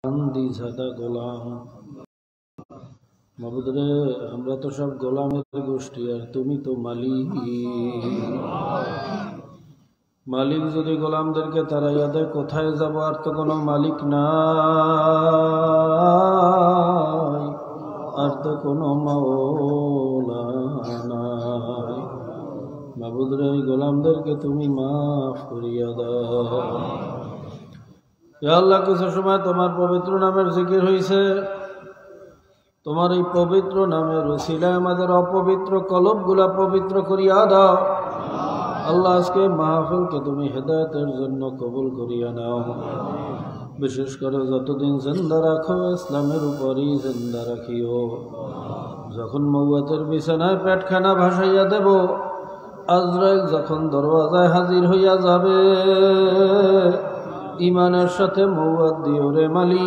বান্দি ঝাদা গোলাম মাবুদ রে, আমরা তো সব গোলামের গোষ্ঠী, আর তুমি তো মালিক। মালিক যদি গোলামদেরকে তাড়াইয়া দেয়, কোথায় যাব? আর তো কোনো মালিক নাই, আর তো কোনো মাওলা নাই। মাবুদ রে, গোলামদেরকে তুমি মাফ করিয়া দাও। ইয়া আল্লাহ, কিছু সময় তোমার পবিত্র নামের জিকির হইছে, তোমার এই পবিত্র নামের ওসিলায় আমাদের অপবিত্র কলবগুলা পবিত্র করিয়া দাও। আল্লাহ, আজকে মাহফিলকে তুমি হেদায়েতের জন্য কবুল করিয়া নাও। বিশেষ করে যতদিন জিন্দা রাখো, ইসলামের উপরই জিন্দা রাখিও। যখন মওয়াতের বিছানায় পেটখানা ভাসাইয়া দেব, আজরাইল যখন দরওয়াজায় হাজির হইয়া যাবে, ইমানের সাথে মওয়াত দিও রে মালিক,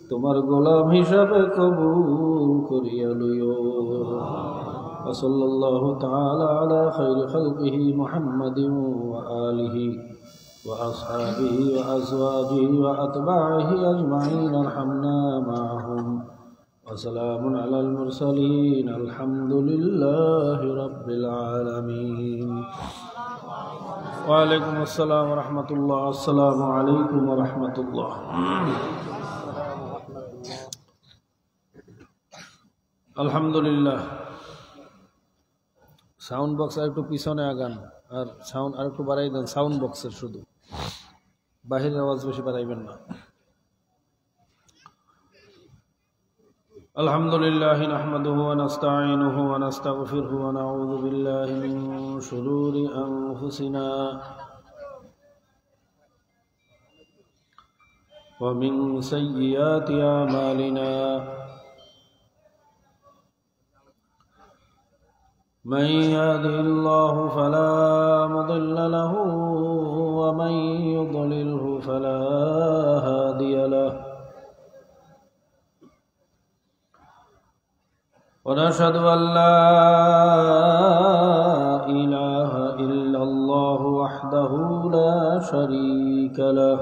তোমার গোলাম হিসাবে কবুল করিয়া লইও। সাল্লাল্লাহু তাআলা আলা খায়রি খালকিহি মুহাম্মাদিন ওয়া আলিহি ওয়া আসহাবিহি ওয়া আজওয়াজিহি ওয়া আতবা'iহি আজমাইন, আরহামনা মা'হুম, ওয়া সালামুন আলাল মুরসালিন, আলহামদুলিল্লাহি রাব্বিল আলামিন। ওয়া আলাইকুম আসসালাম ওয়া রাহমাতুল্লাহ। আসসালামু আলাইকুম ওয়া রাহমাতুল্লাহ। আলহামদুলিল্লাহ। সাউন্ড বক্স আর একটু পিছনে আগান, আর সাউন্ড আর একটু বাড়াই দেন। সাউন্ড বক্সের শুধু, বাহিরের আওয়াজ বেশি বাড়াইবেন না। আলহামদুলিল্লাহ নাহমাদুহু ওয়া নাস্তাঈনুহু ওয়া নাস্তাগফিরুহু ওয়া নাউযু বিল্লাহি মিন শুরুরি আনফুসিনা ওয়া মিন সাইয়্যাতি আমালিনা। من يهده الله فلا مضل له ومن يضلله فلا هادي له، ونشهد أن لا إله إلا الله وحده لا شريك له،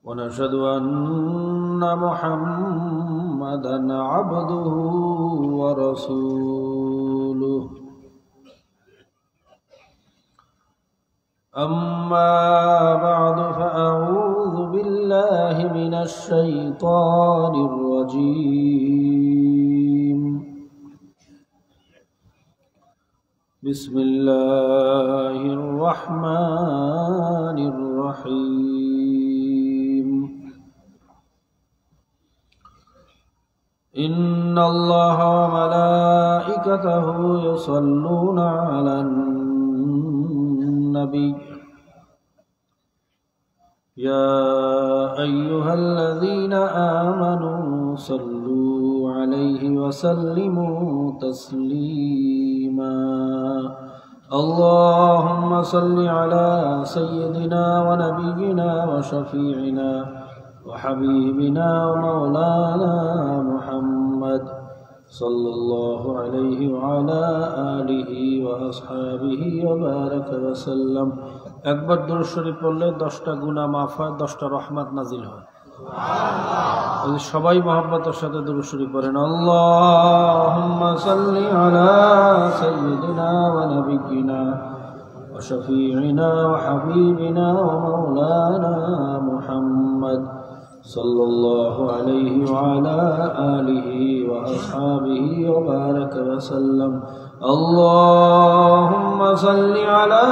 ونشهد أن محمدًا عبده ورسوله. أما بعد، فأعوذ بالله من الشيطان الرجيم. بسم الله الرحمن الرحيم. إن الله وملائكته يصلون على النبي، يا أيها الذين آمنوا صلوا عليه وسلموا تسليما. اللهم صل على سيدنا ونبينا وشفيعنا وحبيبنا ومولانا محمد صلى الله عليه وعلى آله وأصحابه وبارك وسلم. একবার দুরূদ শরীফ পড়লে 10টা গুনাহ মাফ হয়, 10টা রহমত নাজিল হয়। সুবহানাল্লাহ। সবাই মহব্বতের সাথে দুরূদ শরীফ পড়েন। আল্লাহুম্মা সাল্লি আলা সাইয়্যিদিনা ওয়া নাবিয়্যিনা ওয়া শাফী'িনা ওয়া হাবিবিনা ওয়া মাওলানা মুহাম্মদ সাল্লাল্লাহু আলাইহি ওয়া আলা আলিহি ওয়া আসহাবিহি ওয়া বারাকা ওয়া সাল্লাম। আল্লাহুম্মা সাল্লি আলা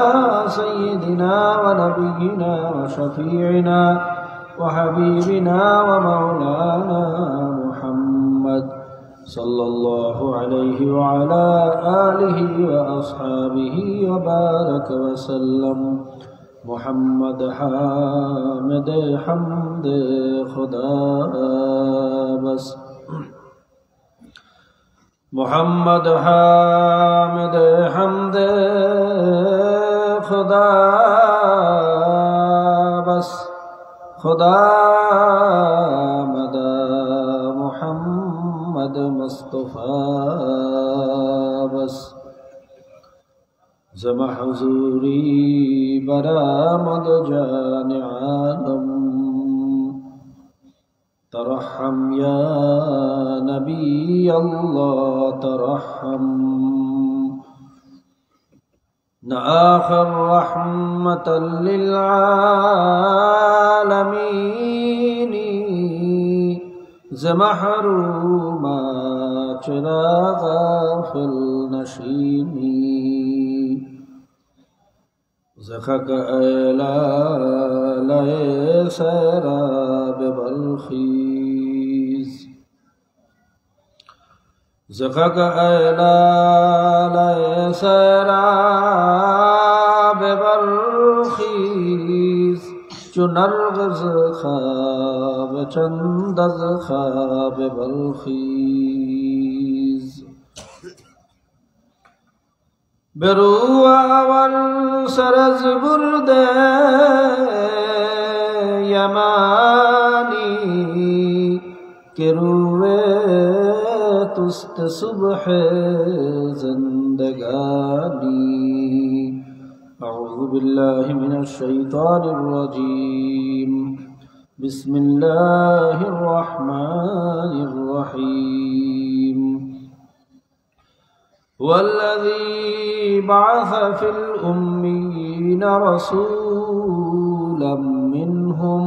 সাইয়্যিদিনা ওয়া নাবিয়্যিনা ওয়া শাফী'িনা ওয়া হাবিবিনা ওয়া মাওলানা মুহাম্মদ সাল্লাল্লাহু আলাইহি ওয়া আলা আলিহি ওয়া আসহাবিহি ওয়া বারাকা ওয়া সাল্লাম। মোহাম্মদ হামিদ হামদ খুদা বস, মোহাম্মদ হামিদ হামদ খুদা বস, খুদা মদ মোহাম্মদ মুস্তাফা বস। ز محضوری برآمد جان عالم ترحم يا نبي الله ترحم آخر رحمة للعالمين زمحروما چراغ غافل نشینی زخک ایلالے سراب بلخیز زخک ایلالے سراب بلخیز چو نرغز خواب چندز خواب بلخیز برو اول سرز برد یمانی که روے تست صبح زندگانی أعوذ بالله من الشيطان الرجيم بسم الله الرحمن الرحيم والذي بعث في الأميين رسولا منهم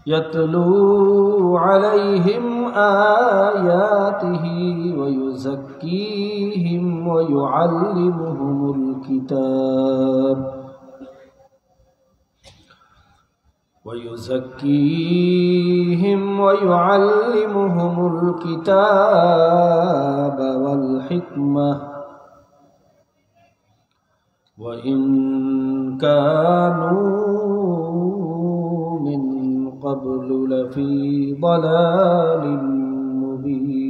يتلو عليهم آياته ويزكيهم ويعلمهم الكتاب والحكمة وإن كانوا من قبل لفي ضلال مبين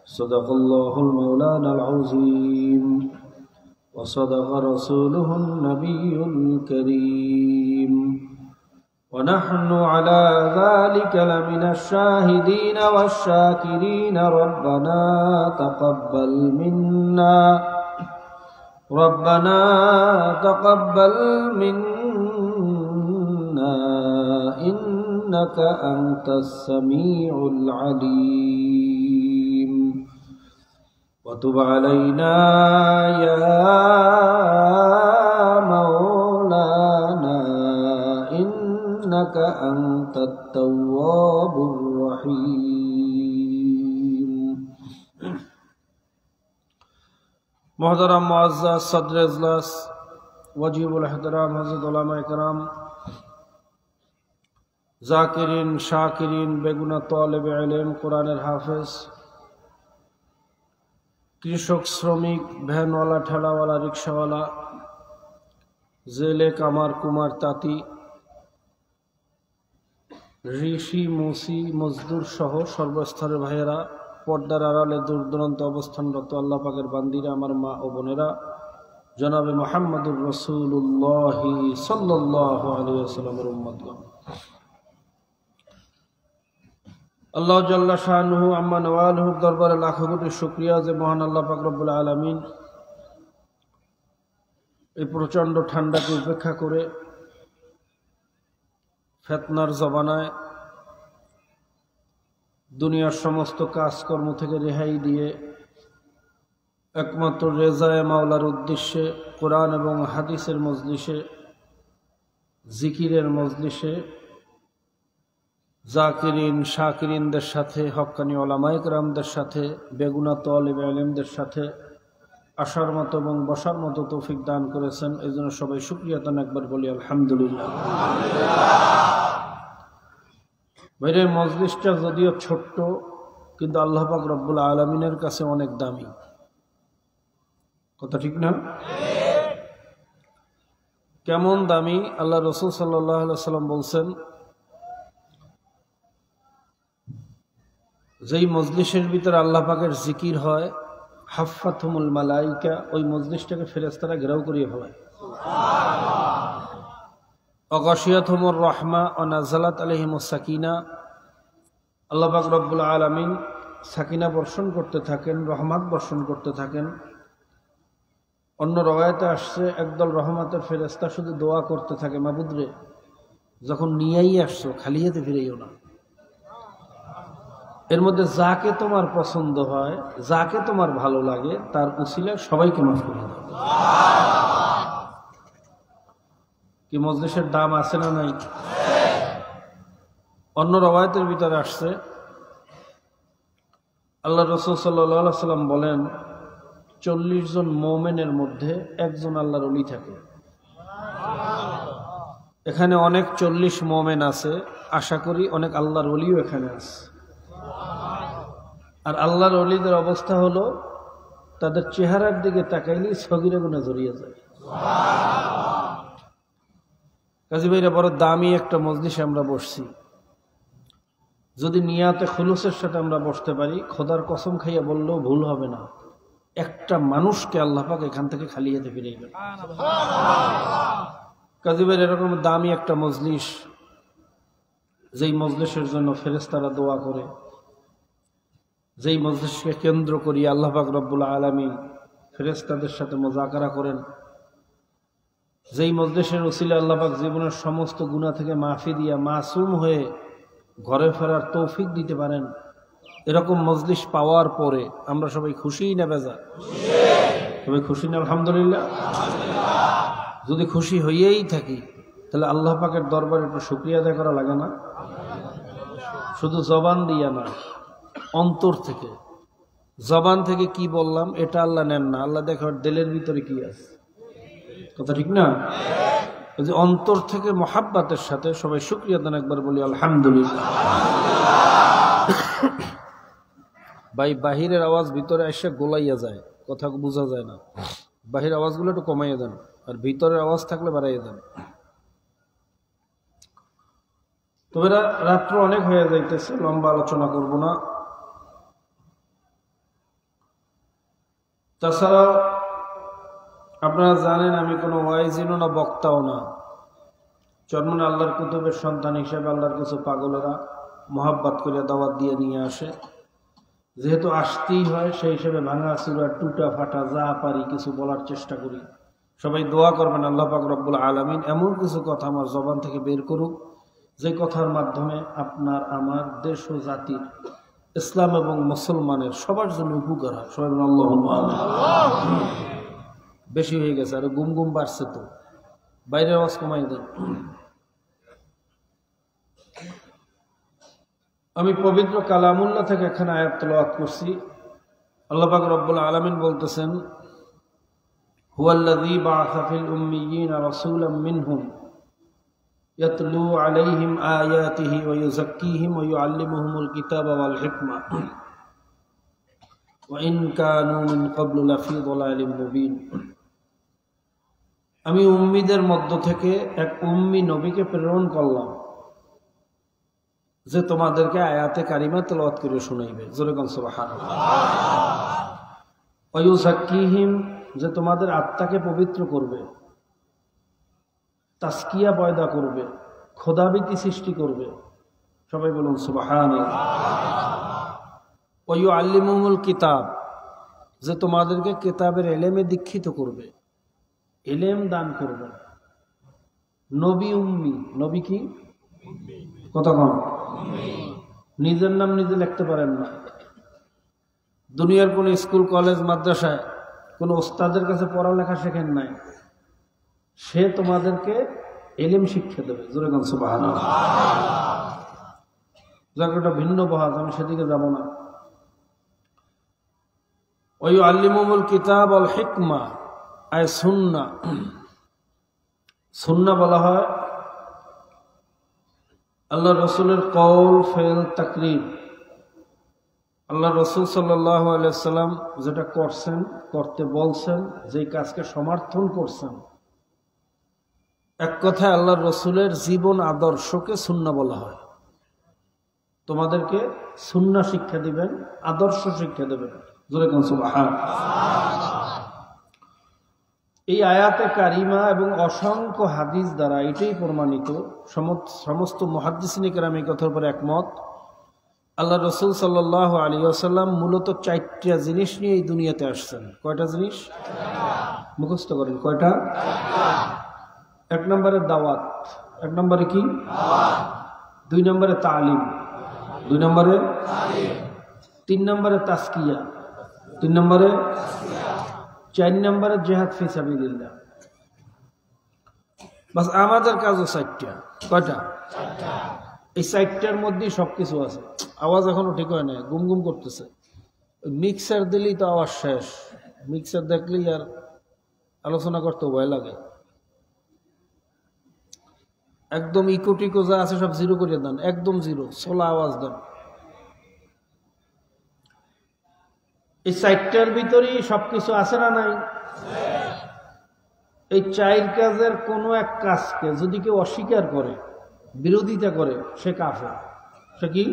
صدق الله المولانا العظيم وصدق رسوله النبي الكريم ونحن على ذلك لمن الشاهدين والشاكرين ربنا تقبل منا إنك أنت السميع العليم وتب علينا يا مولانا إنك أنت التواب الرحيم محترم معزز صدر اجلاس وجیب الاحترام حضرت علماء کرام জাকিরিন শাকিরিন বেগুনা তালেবে ইলম কোরআনের হাফেজ কৃষক শ্রমিক ভ্যানওয়ালা ঠেলাওয়ালা রিকশাওয়ালা জেলে কামার কুমার তাঁতি ঋষি মুসি মজদুর সহ সর্বস্তরের ভাইয়েরা পর্দার আড়ালে দূর দূরান্ত অবস্থানরত আল্লাহ পাকের বান্দিরা আমার মা ও বোনেরা জনাবে মুহাম্মদুর রাসূলুল্লাহ সাল্লাল্লাহু আলাইহি ওয়াসাল্লামের উম্মতগণ আল্লাহ জাল্লা শানুহু আম্মা নওয়ালুহুর দরবারে লাখো কোটি শুকরিয়া যে মহান আল্লাহ পাক রব্বুল আলামিন এই প্রচণ্ড ঠান্ডাকে উপেক্ষা করে ফিতনার জমানায় দুনিয়ার সমস্ত কাজকর্ম থেকে রেহাই দিয়ে একমাত্র রেজায়ে মাওলার উদ্দেশ্যে কোরআন এবং হাদিসের মজলিসে জিকিরের মজলিসে জাকিরিন শাকিরিনদের সাথে হক্কানি উলামায়ে কেরামদের সাথে বেগুনা তালেবে ইলমদের সাথে আসার মতো এবং বসার মতো তৌফিক দান করেছেন। এই জন্য সবাই শুকরিয়া তান একবার বলি আলহামদুলিল্লাহ। বাইরে মজলিসটা যদিও ছোট্ট, কিন্তু আল্লাহ পাক রব্বুল আলামিনের কাছে অনেক দামি। কথা ঠিক না? কেমন দামি? আল্লাহ রাসূল সাল্লাল্লাহু আলাইহি ওয়াসাল্লাম বলছেন, যেই মজলিসের ভিতরে আল্লাহ পাকের জিকির হয়, হাফাতুমুল মালাইকা, ওই মজলিসটাকে ফেরেশতারা ঘেরাও করিয়ে ফেলায়। অগাশিয়াতুমুর রাহমা ওয়া নাযালাত আলাইহিমুস সাকিনা, আল্লাহ পাক রব্বুল আলামিন সাকিনা বর্ষণ করতে থাকেন, রহমত বর্ষণ করতে থাকেন। অন্য রওয়ায়াতে আসছে একদল রহমতের ফেরেশতা শুধু দোয়া করতে থাকে, মাবুদ রে যখন নিয়েই আসছো খালি হাতে ফিরেইও না। এর মধ্যে যাকে তোমার পছন্দ হয়, যাকে তোমার ভালো লাগে তার উসিলায় সবাইকে মাফ করে দাও। কি মজলিসের দাম আছে না নাই? অন্য রওয়ায়াতের ভিতরে আসছে আল্লাহ রাসূল সাল্লাল্লাহু আলাইহি ওয়াসাল্লাম বলেন 40 জন মুমিনের মধ্যে একজন আল্লাহর ওলি থাকে। এখানে অনেক 40 মুমিন আছে, আশা করি অনেক আল্লাহর ওলিও এখানে আছে। আর আল্লাহর ওলিদের অবস্থা হলো তাদের চেহারার দিকে তাকাইলেই সগীরা গুনাহ জড়িয়ে যায়। কাজী ভাইরা বড় দামি একটা মজলিসে আমরা বসছি, যদি নিয়াতে খুলুসের সাথে আমরা বসতে পারি, খোদার কসম খাইয়া বললেও ভুল হবে না, একটা মানুষকে আল্লাহ পাক এখান থেকে খালি হাতে ফিরাইবেন। কাজী ভাইরা এরকম দামি একটা মজলিস, যেই মজলিসের জন্য ফেরেশতারা দোয়া করে, যেই মজলিসকে কেন্দ্র করি আল্লাহ পাক রব্বুল আলামিন ফেরেশতাদের সাথে মুযাকারা করেন, যেই মজলিসের উসিলা আল্লাহ পাক জীবনের সমস্ত গুনাহ থেকে মাফি দিয়া মাসুম হয়ে ঘরে ফেরার তৌফিক দিতে পারেন, এরকম মজলিস পাওয়ার পরে আমরা সবাই খুশি না বেজা? সবাই খুশি না? আলহামদুলিল্লাহ। যদি খুশি হইয়েই থাকি তাহলে আল্লাহ পাকের দরবারে একটু শুকরিয়া আদায় করা লাগে না? শুধু জবান দিয়া না, অন্তর থেকে। জবান থেকে কি বললাম এটা আল্লাহ নেন না, আল্লাহ দেখে দিলের ভিতরে কি আছে। কথা ঠিক না? যে অন্তর থেকে মহাব্বতের সাথে সবাই শুকরিয়া দেন, একবার বলি আলহামদুলিল্লাহ। ভাই বাহিরের আওয়াজ ভিতরে এসে গোলাইয়া যায়, কথা বোঝা যায় না। বাহিরের আওয়াজগুলো একটু কমাইয়া দেন, আর ভিতরের আওয়াজ থাকলে বাড়াইয়া দেন। তবে রাত্র অনেক হয়ে যাইতেছে, লম্বা আলোচনা করব না। তাছাড়া আপনারা জানেন আমি কোনো ওয়াইজিনও না, বক্তাও না। চরমন আল্লাহর কুতুবের সন্তান হিসেবে আল্লাহর কিছু পাগলেরা মহাব্বত করে দাওয়াত দিয়ে নিয়ে আসে, যেহেতু আসতেই হয় সেই হিসেবে ভাঙা চূড়া টুটা ফাটা যা পারি কিছু বলার চেষ্টা করি। সবাই দোয়া করবেন আল্লাহ পাক রব্বুল আলামিন এমন কিছু কথা আমার জবান থেকে বের করুক, যে কথার মাধ্যমে আপনার আমার দেশ ও জাতির, ইসলাম এবং মুসলমানের সবার জন্য উপকার হয়। সবাই আল্লাহুম্মা আমিন। বেশি হয়ে গেছে, আর গুম গুম বাড়ছে, তো বাইরের আওয়াজ কমাই দেন। আমি পবিত্র কালামুল্লাহ থেকে এখানে আয়াত তেলাওয়াত করছি। আল্লাহ পাক রব্বুল আলামিন বলতেছেন, হুয়াল্লাযী বাআসা ফিল উম্মিয়্যিনা রাসূলাম মিনহুম ইয়াতলু আলাইহিম আয়াতিহি ওয়া ইউযাক্কিহিম ওয়া ইউআল্লিমুহুমুল কিতাবা ওয়াল হিকমা ওয়া ইন কানূ মিন ক্বাবলু লাফী যালালিম মুবিন। আমি উম্মীদের মধ্য থেকে এক উম্মী নবীকে প্রেরণ করলাম, যে তোমাদেরকে আয়াতে কারিমা তেলাওয়াত করে শুনাইবে। জোরে কোন সুবহানাল্লাহ। ওয়া ইউযাক্কিহিম, যে তোমাদের আত্মাকে পবিত্র করবে, তাসকিয়া পয়দা করবে, খোদাবীতি সৃষ্টি করবে। সবাই বলুন সুবহানাল্লাহ। ওয়া ইউআল্লিমুহুমুল কিতাব, যে তোমাদেরকে কিতাবের ইলমে দীক্ষিত করবে, ইলম দান করবে। নবী উম্মি, নবী কি? কতক্ষণ নিজের নাম নিজে লিখতে পারেন না। দুনিয়ার কোন স্কুল কলেজ মাদ্রাসায় কোন ওস্তাদের কাছে পড়ালেখা শেখেন নাই, সে তোমাদেরকে ইলম শিক্ষা দেবে। জোরে কোন সুবহানাল্লাহ। জায়গাটা ভিন্ন বহাজ, আমি সেদিকে যাব না। ওয়া ইউআল্লিমুহুমুল কিতাব ওয়াল হিকমা, আয় সুন্নাহ। সুন্নাহ বলা হয় আল্লাহ রসুলের কওল ফেল তাকরির। আল্লাহ রসুল সাল্লাল্লাহু আলাইহি সাল্লাম যেটা করছেন, করতে বলছেন, যেই কাজকে সমর্থন করছেন, এক কথায় আল্লাহ রসুলের জীবন আদর্শকে সুন্নাহ বলা হয়। তোমাদেরকে সুন্নাহ শিক্ষা দিবেন, আদর্শ শিক্ষা দেবেন। জোরে কোন সুবহানাল্লাহ। এই আয়াতে কারিমা এবং অসংখ্য হাদিস দ্বারা এটাই প্রমাণিত, সমস্ত মুহাদ্দিসিনে কেরাম এই কথার উপর একমত, আল্লাহ রসুল সাল্লাল্লাহু আলাইহি ওয়াসাল্লাম মূলত 4টা জিনিস নিয়ে এই দুনিয়াতে আসছেন। কয়টা জিনিস? মুখস্থ করেন কয়টা? এক নম্বরে দাওয়াত, এক নম্বরে কি? দুই নম্বরে তালিম, দুই নম্বরে তিন নম্বরে তাসকিয়া, তিন নম্বরে চার নম্বরে জিহাদ ফি সাবিলিল্লাহ। বাস আমাদের কাজও 4টা। কয়টা? এই 4টার মধ্যেই সবকিছু আছে। আওয়াজ এখনো ঠিক হয় না, গুম গুম করতেছে। মিক্সার দিলেই তো আওয়াজ শেষ। মিক্সার দেখলেই আর আলোচনা করতে ভয় লাগে। একদম ইকো টিকো যা আছে সব জিরো করে দেন, একদম জিরো, সোলা আওয়াজ দেন। এই 4টার ভিতরেই সবকিছু আছে না নাই? এই 4 কাজের কোনো এক কাজকে যদি কেউ অস্বীকার করে, বিরোধিতা করে, সে কাফের। সে কি?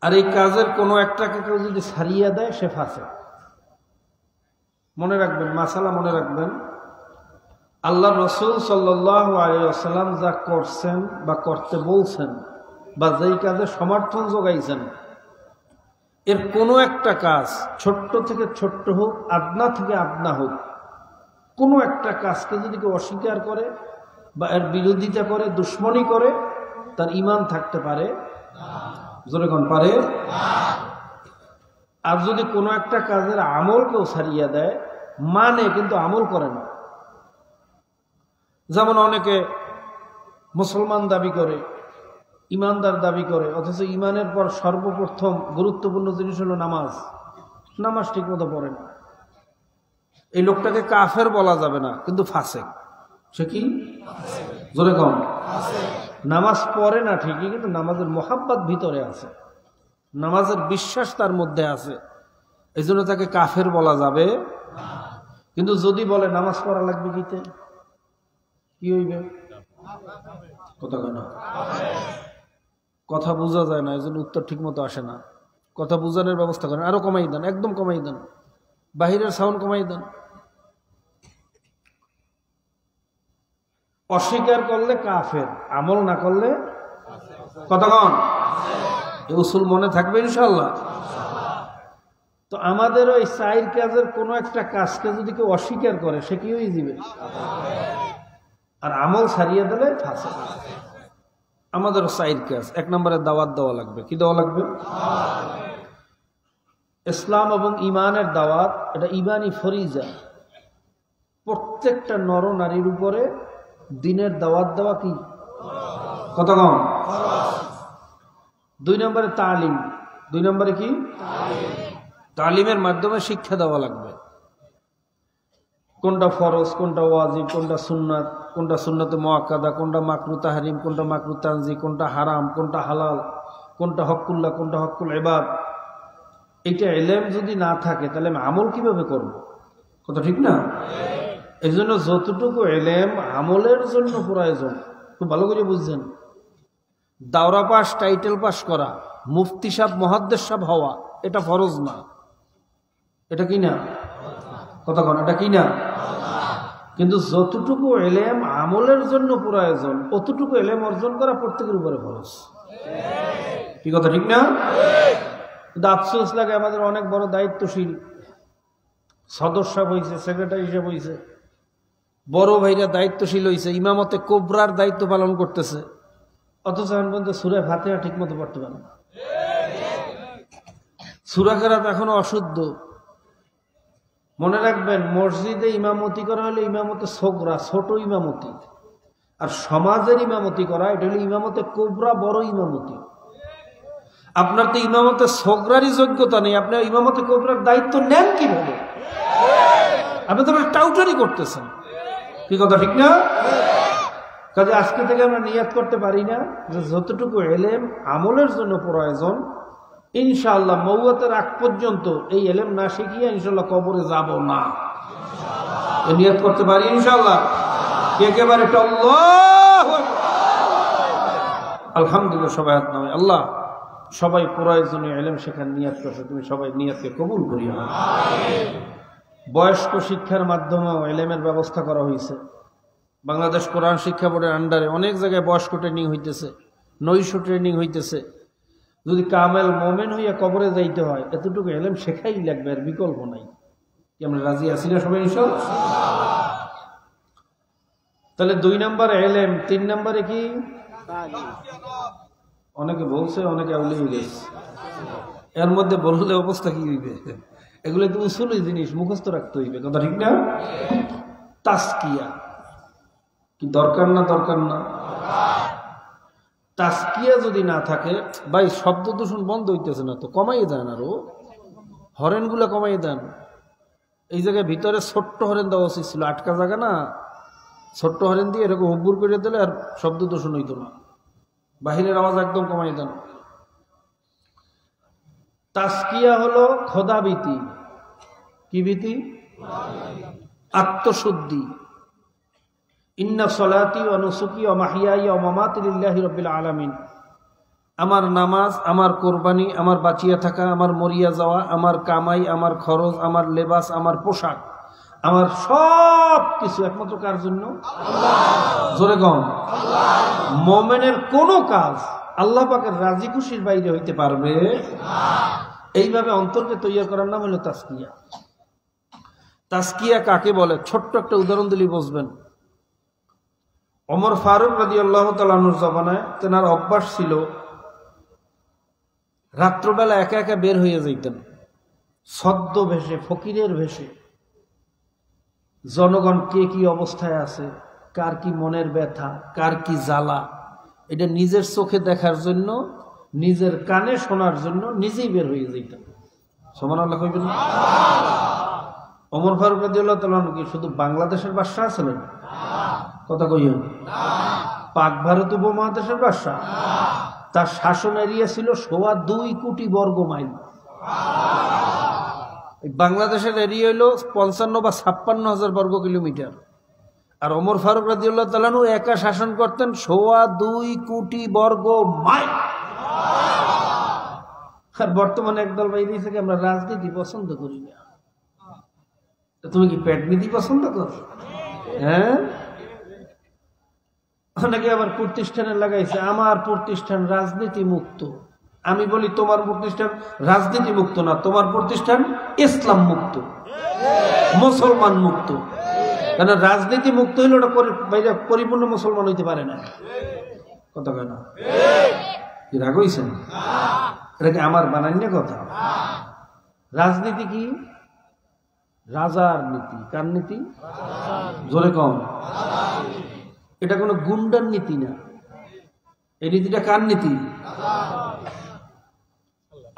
আর এই কাজের কোনো একটাকে কেউ যদি ছাড়িয়ে দেয়, সে ফাসিক। মনে রাখবেন, মাসালা মনে রাখবেন, আল্লাহ রসুল সাল্লাল্লাহু আলাইহি ওয়াসাল্লাম যা করছেন বা করতে বলছেন বা যেই কাজে সমর্থন যোগাইছেন, এর কোনো একটা কাজ ছোট্ট থেকে ছোট্ট হোক, আদনা থেকে আদনা হোক, কোনো একটা কাজকে যদি কেউ অস্বীকার করে বা এর বিরোধিতা করে, দুশ্মনী করে, তার ঈমান থাকতে পারে? জোরে কোন পারে? আর যদি কোনো একটা কাজের আমল কেউ ছাড়িয়ে দেয়, মানে কিন্তু আমল করে না। যেমন অনেকে মুসলমান দাবি করে, ইমানদার দাবি করে, অথচ ইমানের পর সর্বপ্রথম গুরুত্বপূর্ণ জিনিস হলো নামাজ। নামাজ ঠিক মতো পড়ে না। এই লোকটাকে কাফের বলা যাবে না, কিন্তু ফাসেক। সে কি? জোরে কম। নামাজ পড়ে না ঠিকই, কিন্তু নামাজের মোহাব্বত ভিতরে আছে, নামাজের বিশ্বাস তার মধ্যে আছে, এই জন্য তাকে কাফের বলা যাবে। কিন্তু যদি বলে নামাজ পড়া লাগবে, কিতে কি হইবে? কথা কেন? কথা বোঝা যায় না, এই জন্য উত্তর ঠিক মতো আসে না। কথা বোঝানোর ব্যবস্থা করেন, আরো কমাই দেন, একদম কমাই দেন, বাহিরের সাউন্ড কমাই দেন। অস্বীকার করলে কাফের, আমল না করলে কতক্ষণ? এই উসুল মনে থাকবে ইনশাআল্লাহ। তো আমাদের ওই 4 কাজের কোনো একটা কাজকে যদি কেউ অস্বীকার করে, সে কি হয়ে যাবে? আর আমল ছাড়িয়ে দিলে ফাসিক। আমাদের 4 কাজ। এক নম্বরে দাওয়াত দেওয়া লাগবে। কি দেওয়া লাগবে? ইসলাম এবং ইমানের দাওয়াত, এটা ইমানি ফরিজা। প্রত্যেকটা নর নারীর উপরে দিনের দাওয়াত দেওয়া কি কতক্ষণ? 2 নম্বরে তালিম। 2 নম্বরে কি? তালিমের মাধ্যমে শিক্ষা দেওয়া লাগবে। কোনটা ফরজ, কোনটা ওয়াজিব, কোনটা সুন্নাত, কোনটা সুন্নাতে মুআক্কাদা, কোনটা মাকরুহ তাহরিম, কোনটা মাকরুহ তানজি, কোনটা হারাম, কোনটা হালাল, কোনটা হকুল্লাহ, কোনটা হকুল ইবাদ। এটা ইলম যদি না থাকে, তাহলে আমি আমল কিভাবে করব? কথা ঠিক না? এই জন্য যতটুকু ইলম আমলের জন্য প্রয়োজন, খুব ভালো করে বুঝছেন। দাওরা পাস, টাইটেল পাস করা, মুফতি সাহেব, মুহাদ্দিস সাহেব হওয়া, এটা ফরজ না। এটা কি না? কথা কন, এটা কি না? কিন্তু যতটুকু ইলম আমলের জন্য প্রয়োজন, অতটুকু ইলম অর্জন করা প্রত্যেকের উপরে ফরজ। কি কথা ঠিক না? কিন্তু আফসোস লাগে, আমাদের অনেক বড় দায়িত্বশীল সদস্য হয়েছে, সেক্রেটারি হিসেবে হয়েছে, বড় ভাইরা দায়িত্বশীল হয়েছে, ইমামতে কোবরার দায়িত্ব পালন করতেছে, অথচ এখন পর্যন্ত সূরা ফাতিহা ঠিক মতো পড়তে পারে না। সূরা কেরাত এখনো অশুদ্ধ। মনে রাখবেন, মসজিদে ইমামতি করা হলে ইমামতে সগরা, ছোট ইমামতি, আর সমাজের ইমামতি করা, এটা হলো ইমামতে কোবরা, বড় ইমামতি। আপনার তো ইমামতে সগরারই যোগ্যতা নেই, আপনি ইমামতে কোবরার দায়িত্ব নেন কিভাবে? আপনি তো টাউটারি করতেছেন। কি কথা ঠিক না? কাজে আজকে থেকে আমরা নিয়াত করতে পারি না যে যতটুকু ইলম আমলের জন্য প্রয়োজন, ইনশাআল্লাহ মওয়াতের আগ পর্যন্ত এই ইলম না শিখিয়ে ইনশাআল্লাহ কবরে যাব না। এই নিয়াত করতে পারি ইনশাআল্লাহ। একেবারে আল্লাহু আকবার, আলহামদুলিল্লাহ। সবাই হাত নামায়। আল্লাহ, সবাই প্রয়োজনীয় ইলম শেখার নিয়াত করছে, তুমি সবাই নিয়াতকে কবুল করিও। আমিন। বয়স্ক শিক্ষার মাধ্যমেও ইলমের ব্যবস্থা করা হয়েছে। বাংলাদেশ কোরআন শিক্ষা বোর্ডের আন্ডারে অনেক জায়গায় বয়স্ক ট্রেনিং হইতেছে, নৈশ ট্রেনিং হইতেছে। যদি কামেল মোমেন হইয়া কবরে যাইতে হয়, এতটুকু ইলম শেখাই লাগবে, আর বিকল্প নাই। কি আমরা রাজি আছি না সবাই ইনশাআল্লাহ? তাহলে 2 নম্বরে ইলম, 3 নম্বরে কি? অনেকে বলছে, অনেকে আউলিয়ে গেছে। এর মধ্যে বললে অবস্থা কি হইবে? এগুলো তো উসুলি জিনিস, মুখস্থ রাখতে হইবে, কথা ঠিক না? তাসকিয়া কি দরকার না? দরকার না? তাসকিয়া যদি না থাকে, ভাই শব্দ দূষণ বন্ধ হইতেছে না তো, কমাইয়ে দেন, আরো হরেন গুলা কমাইয়ে দেন। এই জায়গায় ভিতরে ছোট্ট হরেন দেওয়া উচিত ছিল, আটকা জায়গা না, ছোট্ট হরেন দিয়ে এরকম হুব্বুর করে দিলে আর শব্দ দূষণ হইতো না। বাহিরের আওয়াজ একদম কমাইয়ে দেন। তাসকিয়া হলো খোদা ভীতি। কি ভীতি? আত্মশুদ্ধি। ইন্না সলাতি ওয়া নুসুকি ওয়া মাহইয়ায়া ওয়া মামাতি লিল্লাহি রাব্বিল আলামিন। আমার নামাজ, আমার কোরবানি, আমার বাঁচিয়া থাকা, আমার মরিয়া যাওয়া, আমার কামাই, আমার খরচ, আমার লেবাস, আমার পোশাক, আমার সব কিছু একমাত্র কার জন্য? জোরে গম। মুমিনের কোনো কাজ আল্লাহ পাকের রাজি খুশির বাইরে হইতে পারবে না। এইভাবে অন্তরকে তৈরি করার নাম হলো তাসকিয়া। তাসকিয়া কাকে বলে? ছোট্ট একটা উদাহরণ দিলেই বুঝবেন। ওমর ফারুক রাদিয়াল্লাহু তাআলা আনহুর জামানায় তেনার অভ্যাস ছিল রাত্রবেলা একা একা বের হয়ে যাইতেন, ছদ্ম ভেষে, ফকিরের ভেষে। জনগণ কে কি অবস্থায় আছে, কার কি মনের ব্যথা, কার কি জ্বালা, এটা নিজের চোখে দেখার জন্য, নিজের কানে শোনার জন্য নিজেই বের হয়ে যাইতেন। সুবহানাল্লাহ কইবেন না? ওমর ফারুক রাদিয়াল্লাহু তাআলা কি শুধু বাংলাদেশের বাদশা ছিলেন? কথা কইও না। পাক ভারত উপমহাদেশের বাদশা। তার শাসন এরিয়া ছিল 2.25 কোটি বর্গ মাইল। বাংলাদেশের এরিয়া হইল 55 বা 56 হাজার বর্গ কিলোমিটার। আর ওমর ফারুক রাদিয়াল্লাহু তাআলা একা শাসন করতেন 2.25 কোটি বর্গ মাইল। আর বর্তমানে একদল বাইরে থেকে আমরা রাজনীতি পছন্দ করি না। তুমি কি পেটনীতি পছন্দ করো? হ্যাঁ, অনেকে আবার প্রতিষ্ঠানে লাগাইছে আমার প্রতিষ্ঠান রাজনীতি মুক্ত। আমি বলি তোমার প্রতিষ্ঠান রাজনীতি মুক্ত না, তোমার প্রতিষ্ঠান ইসলাম মুক্ত, মুসলমান মুক্ত। কারণ রাজনীতি মুক্ত হইলে ওটা পরিপূর্ণ মুসলমান হইতে পারে না। কথা কয় না? কি রাগ হইছেন? এটা কি আমার বানাইনা কথা? রাজনীতি কি? রাজার নীতি। কার নীতি? জোরে কম। এটা কোনো গুন্ডার নীতি না। এই নীতিটা কার নীতি?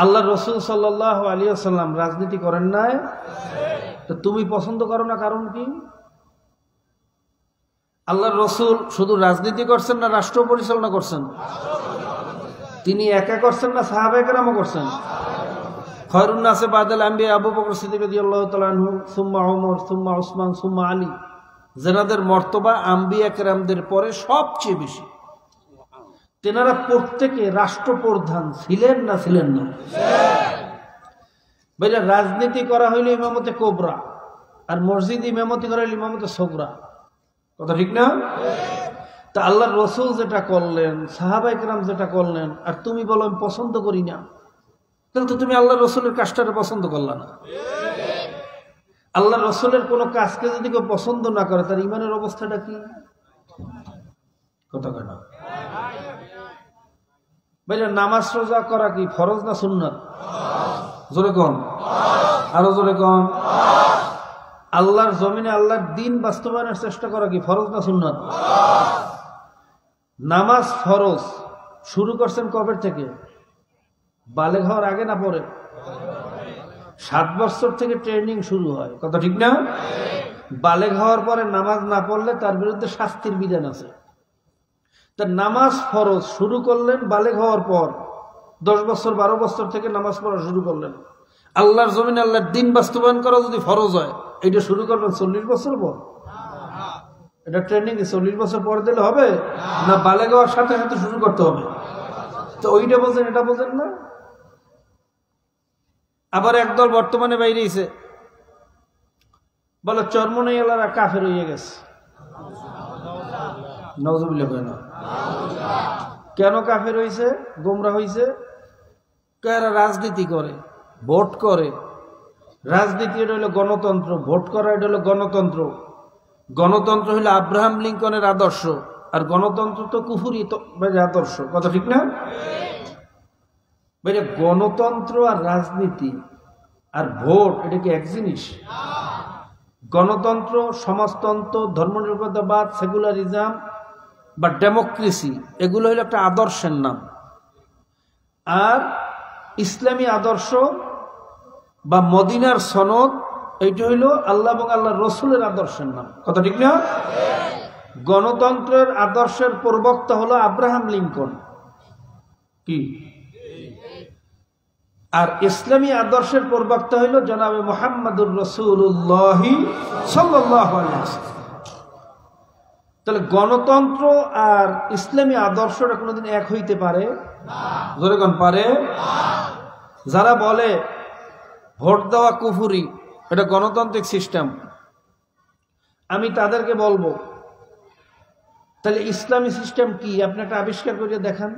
আল্লাহ রসুল সাল্লাল্লাহু আলাইহি ওয়াসাল্লাম রাজনীতি করেন নাই? তো তুমি পছন্দ করো না, কারণ কি? আল্লাহ রসুল শুধু রাজনীতি করছেন না রাষ্ট্র পরিচালনা করছেন? তিনি একা করছেন না সাহাবায়ে কেরামও করছেন? খায়রুন নাসে বাদাল আম্বিয়া আবু বকর সিদ্দিক রাদিয়াল্লাহু তাআলা আনহু, সুম্মা ওমর, সুম্মা উসমান, সুম্মা আলী, যেনাদের মর্তবা আম্বিয়া কেরামদের পরে সবচেয়ে বেশি। তেনারা প্রত্যেকে রাষ্ট্রপ্রধান ছিলেন না ছিলেন না? ভাইরা, রাজনীতি করা হইল ইমামতে কোবরা, আর মসজিদ ইমামতি করা হইল ইমামতে সগরা। কথা ঠিক না? তা আল্লাহর রসুল যেটা করলেন, সাহাবায়ে কেরাম যেটা করলেন, আর তুমি বলো আমি পছন্দ করি না, তাহলে তো তুমি আল্লাহর রসুলের কাজটারে পছন্দ করলা না। আল্লাহ রসুলের কোন কাজকে যদি কেউ পছন্দ না করে, তার ইমানের অবস্থাটা কি? কথা কয় না? ভাইরা, নামাজ রোজা করা কি ফরজ না সুন্নাত? জোরে কম, আরো জোরে কম। আল্লাহর জমিনে আল্লাহর দ্বীন বাস্তবায়নের চেষ্টা করা কি ফরজ না সুন্নাত? নামাজ ফরজ শুরু করছেন কবে থেকে? বালেগ হওয়ার আগে না পরে? 7 বছর থেকে ট্রেনিং শুরু হয়। কথা ঠিক না? বালেগ হওয়ার পরে নামাজ না পড়লে তার বিরুদ্ধে শাস্তির বিধান আছে। তা নামাজ ফরজ শুরু করলেন বালেগ হওয়ার পর, 10 বছর 12 বছর থেকে নামাজ পড়া শুরু করলেন। আল্লাহর জমিনে আল্লাহর দ্বীন বাস্তবায়ন করা যদি ফরজ হয়, এটা শুরু করবেন 40 বছর পর? এটা ট্রেনিং 40 বছর পর দিলে হবে না? বালেগ হওয়ার সাথে সাথে শুরু করতে হবে? তো ওইটা বোঝেন, এটা বোঝেন না। আবার একদল বর্তমানে বাইরেছে, বলে চরমনাই এলারা কাফের হয়ে গেছে। নাউজুবিল্লাহ কয় না? কেন কাফের হইছে, গোমরা হইছে? এরা রাজনীতি করে, ভোট করে, রাজনীতি এটা হলো গণতন্ত্র, ভোট করা এটা হলো গণতন্ত্র। গণতন্ত্র হলো আব্রাহাম লিঙ্কনের আদর্শ, আর গণতন্ত্র তো কুফুরি আদর্শ। কথা ঠিক না? ভাইরা, গণতন্ত্র আর রাজনীতি আর ভোট এটা কি এক জিনিস? গণতন্ত্র, সমাজতন্ত্র, ধর্মনিরপেক্ষতাবাদ, সেকুলারিজম বা ডেমোক্রেসি এগুলো হলো একটা আদর্শের নাম। আর ইসলামী আদর্শ বা মদিনার সনদ এইটা হইল আল্লাহ এবং আল্লাহর রসুলের আদর্শের নাম। কথা ঠিক না? গণতন্ত্রের আদর্শের প্রবক্তা হলো আব্রাহাম লিঙ্কন, কি? আর ইসলামী আদর্শের প্রবক্তা হইল জনাবে মুহাম্মদুর রাসূলুল্লাহ সাল্লাল্লাহু আলাইহি ওয়াসাল্লাম। তাহলে গণতন্ত্র আর ইসলামী আদর্শটা কোনোদিন এক হইতে পারে না। জোরে কোন পারে না? যারা বলে ভোট দেওয়া কুফুরি, এটা গণতান্ত্রিক সিস্টেম, আমি তাদেরকে বলবো তাহলে ইসলামী সিস্টেম কি আপনি একটা আবিষ্কার করে দেখান।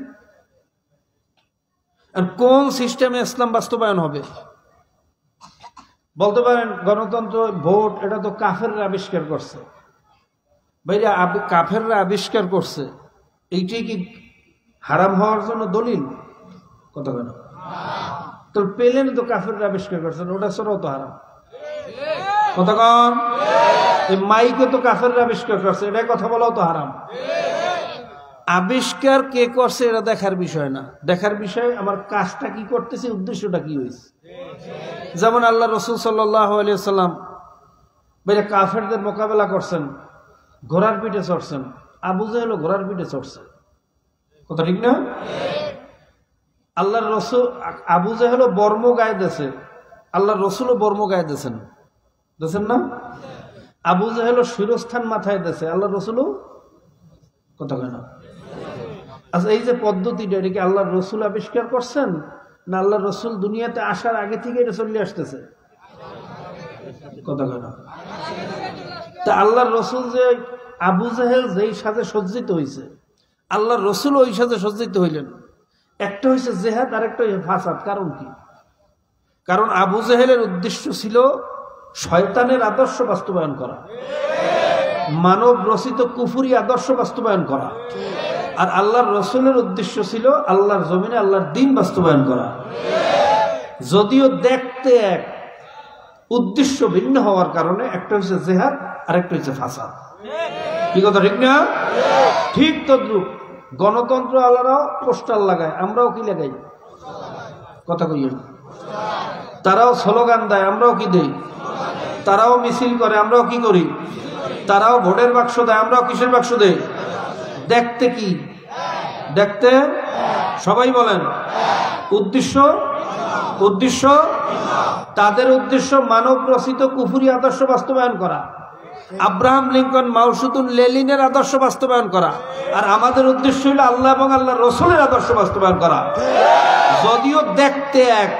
আর কোন সিস্টেমে ইসলাম বাস্তবায়ন হবে? বলতে পারেন গণতন্ত্র, ভোট এটা তো কাফেররা আবিষ্কার করছে। ভাইরা, কাফেররা আবিষ্কার করছে, এইটাই কি হারাম হওয়ার জন্য দলিল? কথা কেন? তো পেলেন তো কাফেররা আবিষ্কার করছেন, ওটা সরাও তো হারাম। কতক্ষণ? এই মাইকে তো কাফেররা আবিষ্কার করছে, এটাই কথা বলাও তো হারাম। আবিষ্কার কে করছে এটা দেখার বিষয় না, দেখার বিষয় আমার কাজটা কি করতেছে, উদ্দেশ্যটা কি হয়েছে। যেমন আল্লাহ রসুল সাল্লাল্লাহু আলাইহি ওয়াসাল্লাম ভাইরা কাফেরদের মোকাবেলা করছেন, ঘোড়ার পিঠে চড়ছেন। আবু জাহেল ঘোড়ার পিঠে চড়ছে। কথা ঠিক না? আল্লাহর রসুল, আবু জাহেল বর্ম গায়ে দিয়েছে, আল্লাহর রসুলও বর্ম গায়ে দিয়েছেন, দেখছেন না? আবু জাহেল শিরস্থান মাথায় দিয়েছে, আল্লাহর রসুলও। কথা কেন? আচ্ছা, এই যে পদ্ধতিটা এটা কি আল্লাহর রসুল আবিষ্কার করছেন, না আল্লাহর রসুল দুনিয়াতে আসার আগে থেকে এটা চলে আসতেছে? কথা কেন? তা আল্লাহর রসুল যে আবু জাহেল যেই সাজে সজ্জিত হয়েছে, আল্লাহর রসুল ওই সাজে সজ্জিত হইলেন। একটা হয়েছে জেহাদ, আর একটা হয়েছে ফাসাদ। কারণ কি? কারণ আবু জাহেলের উদ্দেশ্য ছিল শয়তানের আদর্শ বাস্তবায়ন করা, মানব রচিত কুফুরি আদর্শ বাস্তবায়ন করা। আর আল্লাহর রসুলের উদ্দেশ্য ছিল আল্লাহর জমিনে আল্লাহর দ্বীন বাস্তবায়ন করা। যদিও দেখতে এক, উদ্দেশ্য ভিন্ন হওয়ার কারণে একটা হচ্ছে জেহাদ আর একটা হচ্ছে ফাসাদ। কি কথা ঠিক না? ঠিক তদ্রুপ গণতন্ত্র আল্লাহরাও পোস্টার লাগায়, আমরাও কি লাগাই? কথা কইয়েন। তারাও স্লোগান দেয়, আমরাও কি দেই? তারাও মিছিল করে, আমরাও কি করি? তারাও ভোটের বাক্স দেয়, আমরাও কিসের বাক্স দেই? দেখতে কি? দেখতে সবাই বলেন উদ্দেশ্য, উদ্দেশ্য তাদের উদ্দেশ্য মানব রচিত কুফুরি আদর্শ বাস্তবায়ন করা, আব্রাহাম লিঙ্কন, মাওসুদুন লেনিনের আদর্শ বাস্তবায়ন করা। আর আমাদের উদ্দেশ্য হলো আল্লাহ এবং আল্লাহ রসুলের আদর্শ বাস্তবায়ন করা। যদিও দেখতে এক,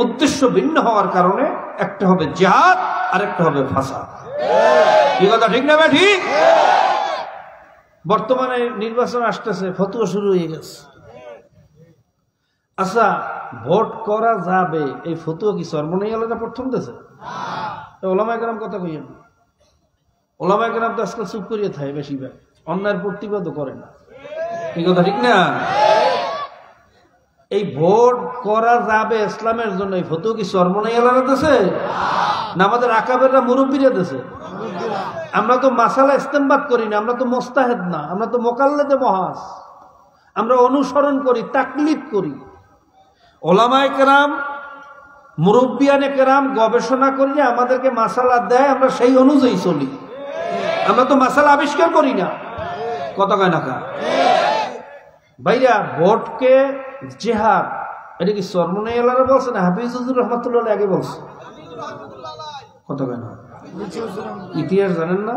উদ্দেশ্য ভিন্ন হওয়ার কারণে একটা হবে জিহাদ আর একটা হবে ফাসাদ। কি কথা ঠিক না? ঠিক। বর্তমানে নির্বাচন আসতেছে, ফতোয়া শুরু হয়ে গেছে। আচ্ছা, ভোট করা যাবে এই ফতোয়া কি সর্বনই আলাদা প্রথম দেশে? ওলামায়ে কেরাম কথা কইেন। ওলামায়ে কেরাম তো আজকাল চুপ করিয়ে থাকে, বেশিরভাগ অন্যায়ের প্রতিবাদও করে না। এই কথা ঠিক না? এই ভোট করা যাবে ইসলামের জন্য এই ফতোয়া কি সর্বনই আলাদা দেশে, না আমাদের আকাবেররা মুরব্বীরা দেশে? আমরা তো মাসালা ইস্তেমবাদ করি না, আমরা তো মোস্তাহেদ না, আমরা তো মোকাল্লেদে মহাজ। আমরা অনুসরণ করি, তাকলিদ করি। ওলামায়ে কেরাম, মুরব্বিয়ানে কেরাম গবেষণা করিয়ে আমাদেরকে মাসালা দেয়, আমরা সেই অনুযায়ী চলি। আমরা তো মাসালা আবিষ্কার করি না। কথা কয় না কা? ভাইরা, ভোটকে জিহাদ এটা কি সর্বনই আলাদা বলছে না হাফিজুর রহমাতুল্লাহ আগে বলছে? কথা কয় না? ইতিহাস জানেন না?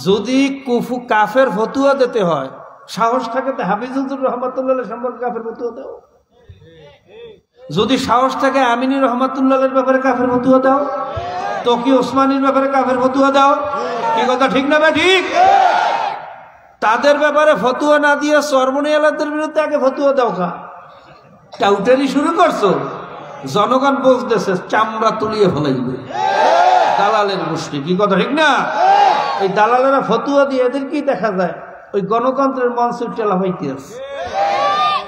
যদি কাফের ফতুয়া দিতে হয়, সাহস থাকে তো হাফিজুর রহমাতুল্লাহ সম্পর্কে কাফের ফতুয়া দাও। যদি সাহস থাকে আমিনী রহমাতুল্লাহের ব্যাপারে কাফের ফতুয়া দাও, তকি ওসমানীর ব্যাপারে কাফের ফতুয়া দাও। কি কথা ঠিক না? ঠিক। তাদের ব্যাপারে ফতুয়া না দিয়ে সর্বনই আলাদের বিরুদ্ধে আগে ফতুয়া দাও। টাউটারি শুরু করছো, জনগণ বুঝতেছে চামড়া তুলিয়ে ফেলাইবে দালালের গোষ্ঠী। কি কথা ঠিক না? এই দালালেরা ফতুয়া দিয়ে এদেরকেই দেখা যায় ওই গণতন্ত্রের মঞ্চে টেলা হইতে আছে,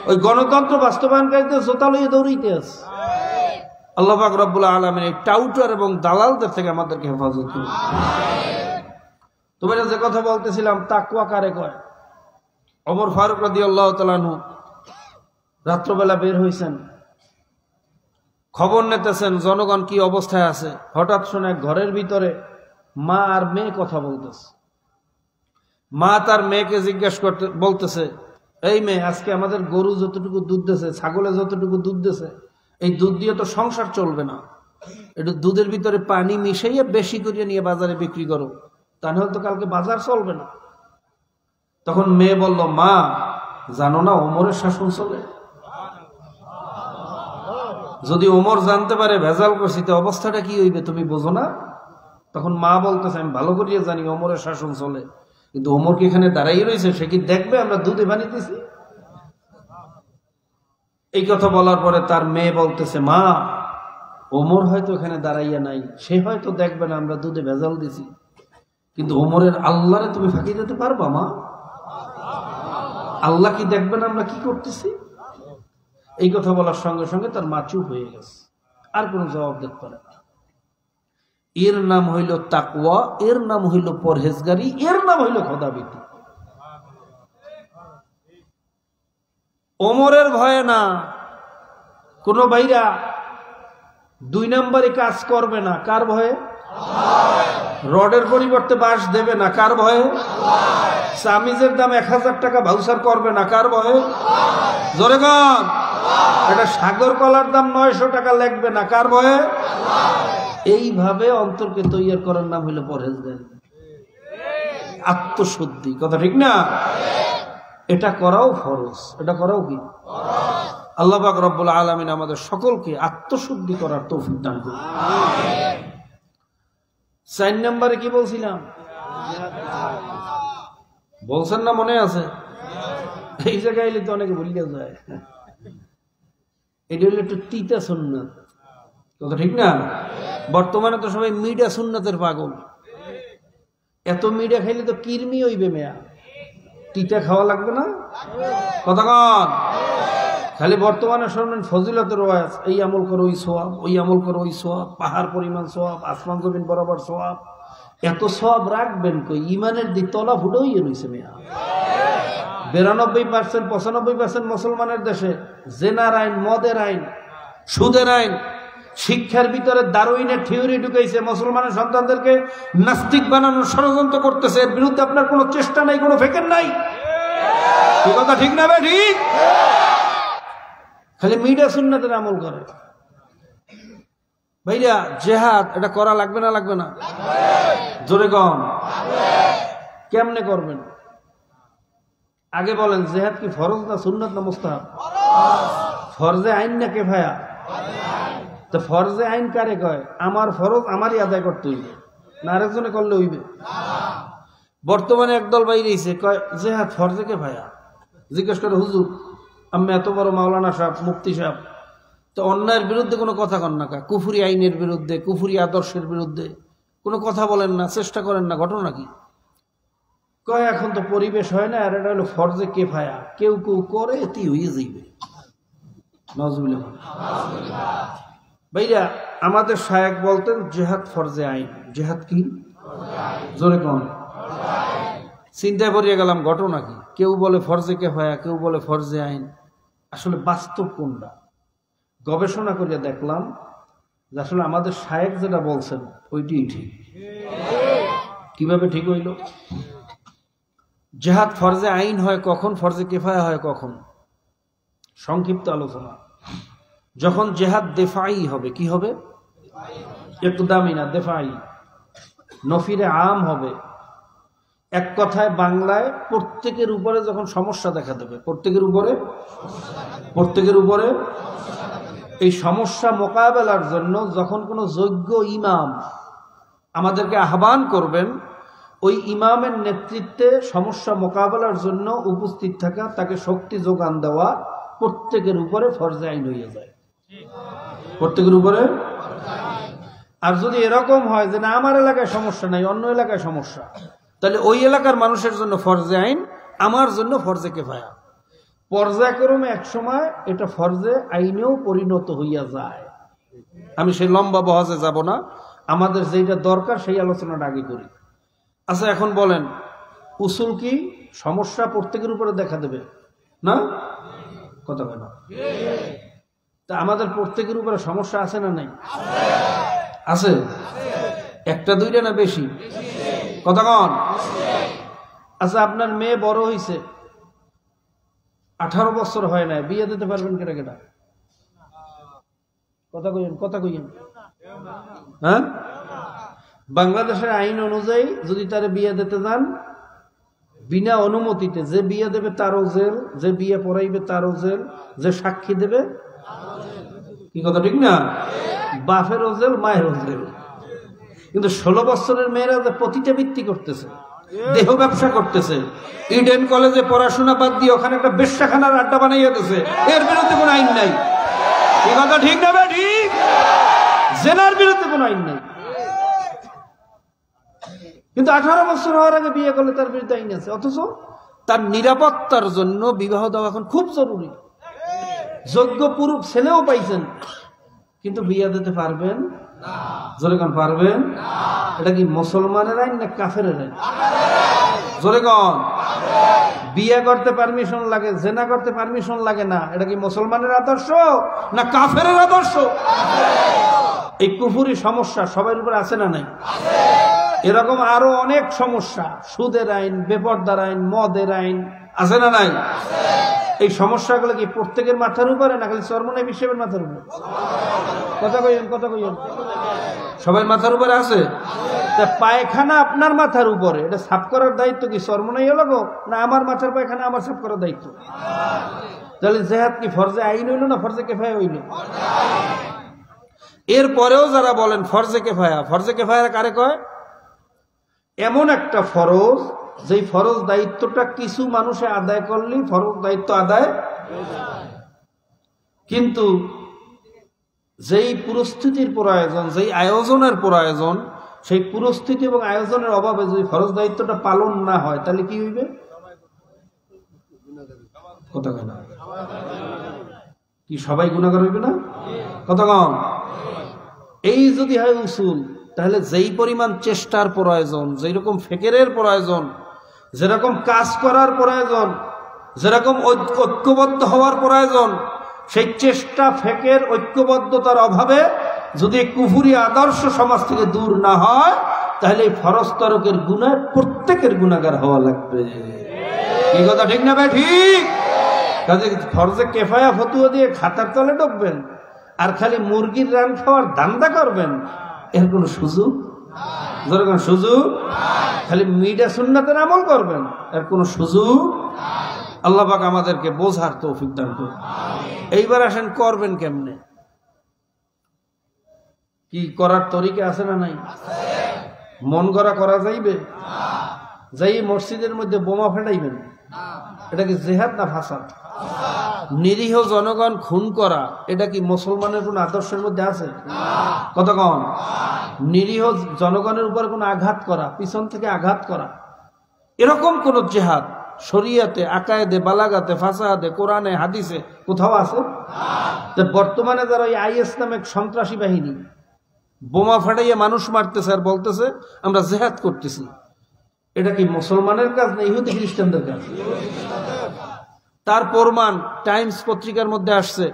ওই গণতন্ত্র বাস্তবায়নকারীতে জোতা লইয়ে দৌড়াইতে আছে। আল্লাহ পাক রব্বুল আলামিন এই টাউটার এবং দালালদের থেকে আমাদেরকে হেফাজত করুন। তোমরা যে কথা বলতেছিলাম তাকওয়া কারে কয়? ওমর ফারুক রাদিয়াল্লাহু তাআলা আনহু রাত্রবেলা বের হইছেন, খবর নিতেছেন জনগণ কি অবস্থায় আছে। হঠাৎ শুনে ঘরের ভিতরে মা আর মেয়ে কথা বলতেছে। মা তার মেয়েকে জিজ্ঞেস করতে বলতেছে, এই মেয়ে, আজকে আমাদের গরু যতটুকু দুধ দিয়েছে, ছাগলে যতটুকু দুধ দিয়েছে, এই দুধ দিয়ে তো সংসার চলবে না। একটু দুধের ভিতরে পানি মিশাইয়া বেশি করে নিয়ে বাজারে বিক্রি করো, তা নাহলে তো কালকে বাজার চলবে না। তখন মেয়ে বলল, মা জানো না ওমরের শাসন চলে? যদি ওমর জানতে পারে ভেজাল করছি তো অবস্থাটা কি হইবে তুমি বোঝো না? তখন মা বলতেছে, আমি ভালো করিয়া জানি ওমরের শাসন চলে, কিন্তু ওমর কি এখানে দাঁড়াইয়ে রয়েছে? সে কি দেখবে আমরা দুধে বানিয়েছি? এই কথা বলার পরে তার মেয়ে বলতেছে, মা ওমর হয়তো এখানে দাঁড়াইয়া নাই, সে হয়তো দেখবে না আমরা দুধে ভেজাল দিছি, কিন্তু ওমরের আল্লাহরে তুমি ফাঁকি দিতে পারবা মা? আল্লাহ কি দেখবে না আমরা কি করতেছি? এই কথা বলার সঙ্গে সঙ্গে তার মা চুপ হয়ে গেছে, আর কোনো জবাব দিতে পারে না। এর নাম হইল তাকওয়া, এর নাম হইল পরহেজগারি, এর নাম হইল খোদাভীতি। ওমরের ভয়ে না কোন ভাইরা 2 নম্বরে কাজ করবে না, কার ভয়ে? রডের পরিবর্তে বাঁশ দেবে না, কার ভয়ে? চামিজের দাম 1000 টাকা ভাউচার করবে না, কার ভয়ে? জোরে গান। এটা সাগর কলার দাম 900 টাকা লাগবে না, কার ভয়ে? এইভাবে অন্তরকে তৈয়ার করার নাম হইল পরহেজগারি, আত্মশুদ্ধি। কথা ঠিক না? এটা করাও ফরজ, এটা করাও কি? আল্লাহ পাক রব্বুল আলামিন আমাদের সকলকে আত্মশুদ্ধি করার তৌফিক দান করুন। 4 নম্বরে কি বলছিলাম? বলছেন না? মনে আছে? এই জায়গায় এলে তো অনেকে ভুলিয়া যায়। এটা হলো একটু তিতা সুন্নাত। কথা ঠিক না? বর্তমানে তো সবাই মিডা সুন্নাতের পাগল। এত মিডা খাইলে তো কিরমি হইবে মেয়া, তিতা খাওয়া লাগবে না? কতক্ষণ খালি বর্তমানে শুনবেন ফজিলতের ওয়াজ, এই আমল করো ওই সোয়াব, ওই আমল করো ওই সোয়াব, পাহাড় পরিমাণ সোয়াব, আসমান জমিন বরাবর সোয়াব। এত সোয়াব রাখবেন কই? ইমানের দিক তলা ফুটো হইয়ে রয়েছে মেয়া। 92% 95% মুসলমানের দেশে জেনার আইন, মদের আইন, সুদের আইন, শিক্ষার ভিতরে দারুইনের থিওরি ঢুকাইছে, মুসলমানের সন্তানদেরকে নাস্তিক বানানোর ষড়যন্ত্র করতেছে। এর বিরুদ্ধে আপনার কোনো চেষ্টা নাই, কোনো ফেকের নাই। কি কথা ঠিক না? ঠিক। খালি মিডিয়া সুন্নাতের আমল করে। ভাইরা জিহাদ এটা করা লাগবে না? লাগবে না? জোরে কম। কেমনে করবেন? আগে বলেন, জিহাদ কি ফরজ না সুন্নাত না মুস্তাহাব? ফরজে আইন না কিফায়া? তো ফরজে আইন কারে কয়? আমার ফরজ আমারই আদায় করতে হইবে, না আরেকজনে করলে হইবে? বর্তমানে একদল বাইরে কয় জিহাদ ফরজে কিফায়া। জিজ্ঞেস করে, হুজুর আমি এত বড় মাওলানা সাহেব, মুফতি সাহেব, তো অন্যায়ের বিরুদ্ধে কোনো কথা কন না কা? কুফরি আইনের বিরুদ্ধে, কুফরি আদর্শের বিরুদ্ধে কোনো কথা বলেন না, চেষ্টা করেন না, ঘটনা কি? কয় এখন তো পরিবেশ হয় না, আর এটা হলো ফরজে কিফায়া, কেউ কেউ করে এতেই হয়ে যাইবে। নাউজুবিল্লাহ। ভাইরা আমাদের শায়েখ বলতেন জিহাদ ফরজে আইন। জিহাদ কি? জোরে কোন? চিন্তায় পড়িয়ে গেলাম, ঘটনা কি? কেউ বলে ফরজে কিফায়া, কেউ বলে ফরজে আইন। আসলে বাস্তব কোনটা? গবেষণা করে দেখলাম যে আসলে আমাদের শায়েখ যেটা বলছেন ওইটাই ঠিক। কিভাবে ঠিক হইল? জিহাদ ফরজে আইন হয় কখন, ফরজে কিফায়া হয় কখন? সংক্ষিপ্ত আলোচনা। যখন জিহাদ দেফাই হবে। কি হবে? একদমই না, দেফাই, নফিরে আম হবে। এক কথায় বাংলায় প্রত্যেকের উপরে যখন সমস্যা দেখা দেবে, প্রত্যেকের উপরে এই সমস্যা মোকাবেলার জন্য যখন কোনো যোগ্য ইমাম আমাদেরকে আহ্বান করবেন, ওই ইমামের নেতৃত্বে সমস্যা মোকাবেলার জন্য উপস্থিত থাকা, তাকে শক্তি যোগান দেওয়া প্রত্যেকের উপরে ফরজে আইন হয়ে যায়। প্রত্যেকের উপরে। আর যদি এরকম হয় যে না আমার এলাকায় সমস্যা নাই, অন্য এলাকায় সমস্যা, তাহলে ওই এলাকার মানুষের জন্য ফরজে আইন, আমার জন্য ফরজে কেফায়া। পর্যায়ক্রমে এক সময় এটা ফরজে আইনেও পরিণত হইয়া যায়। আমি সেই লম্বা বহাজে যাব না, আমাদের যেটা দরকার সেই আলোচনাটা আগে করি। আচ্ছা এখন বলেন, উসুল কি সমস্যা প্রত্যেকের উপরে দেখা দেবে না? কথা বলে না। তা আমাদের প্রত্যেকের উপরে সমস্যা আছে না নাই? আছে। একটা দুইটা না বেশি? কথা কন। আচ্ছা আপনার মেয়ে বড় হইছে, 18 বছর হয় না, বিয়ে দিতে পারবেন কেটা কেটা? কথা কইেন, কথা কইেন। হ্যাঁ, বাংলাদেশের আইন অনুযায়ী যদি তারে বিয়ে দিতে যান বিনা অনুমতিতে, যে বিয়ে দেবে তারও জেল, যে বিয়ে পড়াইবে তারও জেল, যে সাক্ষী দেবে, কি কথা ঠিক না? বাপেরও জেল, মায়েরও জেল। কিন্তু 16 বছরের মেয়েরা যে প্রতিটা বৃত্তি করতেছে, দেহ ব্যবসা করতেছে, ইডেন কলেজে পড়াশোনা বাদ দিয়ে ওখানে একটা বেশ্যাখানার আড্ডা বানাইয়া দিতেছে, এর বিরুদ্ধে কোনো আইন নাই। এই কথা ঠিক না? ঠিক। জেনার বিরুদ্ধে কোনো আইন নাই, কিন্তু 18 বছর হওয়ার আগে বিয়ে করলে তার বিরুদ্ধে আইন আছে। অথচ তার নিরাপত্তার জন্য বিবাহ দেওয়া এখন খুব জরুরি। যোগ্য পুরুষ ছেলেও পাইছেন, কিন্তু বিয়ে দিতে পারবেন জোরে কন? পারবেন? এটা কি মুসলমানের আইন না কাফের আইন? জোরে কন। বিয়ে করতে পারমিশন লাগে, জেনা করতে পারমিশন লাগে না, এটা কি মুসলমানের আদর্শ না কাফের আদর্শ? এই কুফুরি সমস্যা সবার উপর আছে না নাই? এরকম আরো অনেক সমস্যা, সুদের আইন, বেপরদার আইন, মদের আইন আছে না নাই? এই সমস্যাগুলো কি প্রত্যেকের মাথার উপরে না খালি চরমনাই হিসেবের মাথার উপরে? কথা কইেন, কথা কইেন। সবাই মাথার উপরে আছে। তা পায়খানা আপনার মাথার উপরে, এটা সাফ করার দায়িত্ব কি চরমনাই হলো না আমার মাথার পায়খানা আমার সাফ করার দায়িত্ব? তাহলে জেহাদ কি ফরজে আইন হইল না ফরজে কেফায়া হইল? এরপরেও যারা বলেন ফরজে কেফায়া, ফরজে কেফায়া কারে কয়? এমন একটা ফরজ যেই ফরজ দায়িত্বটা কিছু মানুষে আদায় করলে ফরজ দায়িত্ব আদায়, কিন্তু যেই পরিস্থিতির প্রয়োজন, যেই আয়োজনের প্রয়োজন, সেই পরিস্থিতি এবং আয়োজনের অভাবে যদি ফরজ দায়িত্বটা পালন না হয় তাহলে কি হইবে? কথা কয় না কি? সবাই গুনাহগার হইবে না? কথা কম। এই যদি হয় উসুল, তাহলে যেই পরিমাণ চেষ্টার প্রয়োজন, যেই রকম ফিকিরের প্রয়োজন, যেরকম কাজ করার প্রয়োজন, যেরকম ঐক্যবদ্ধ হওয়ার প্রয়োজন, সেই চেষ্টা ফিকির ঐক্যবদ্ধতার অভাবে যদি কুফরি আদর্শ সমাজ থেকে দূর না হয়, তাহলে এই ফরজ তরকের গুনাহ প্রত্যেকের গুনাহগার হওয়া লাগবে। এই কথা ঠিক না ভাই? ঠিক। কাজে ফরজে কেফায়া ফতুয়া দিয়ে খাতার তলে ঢুকবেন আর খালি মুরগির রান খাওয়ার ধান্দা করবেন, এর কোন সুযোগ? যেরকম সুযোগ খালি মিডিয়া সুন্নাতের আমল করবেন, এর কোন সুযোগ? আল্লাহ পাক আমাদেরকে বোঝার তৌফিক দান করুন। এইবার আসেন, করবেন কেমনে? কি করার তরিকা আছে না নাই? মন গড়া করা যাইবে? যাই মসজিদের মধ্যে বোমা ফেলাইবেন, এটা কি জিহাদ না ফাসাদ? নিরীহ জনগণ খুন করা, এটা কি মুসলমানের কোন আদর্শের মধ্যে আছে? কতক্ষণ? নিরীহ জনগণের উপর কোন আঘাত করা, পিছন থেকে আঘাত করা, এরকম কোন জিহাদ শরিয়াতে, আকায়েদে, বালাগাতে, ফাসাহাদে, কোরআনে, হাদিসে কোথাও আছে? বর্তমানে যারা ওই আইএস নামক সন্ত্রাসী বাহিনী বোমা ফাটাইয়ে মানুষ মারতেছে আর বলতেছে আমরা জিহাদ করতেছি, এটা কি মুসলমানের কাজ না ইহুদি খ্রিস্টানদের কাজ? তার প্রমাণ টাইমস পত্রিকার মধ্যে আসছে।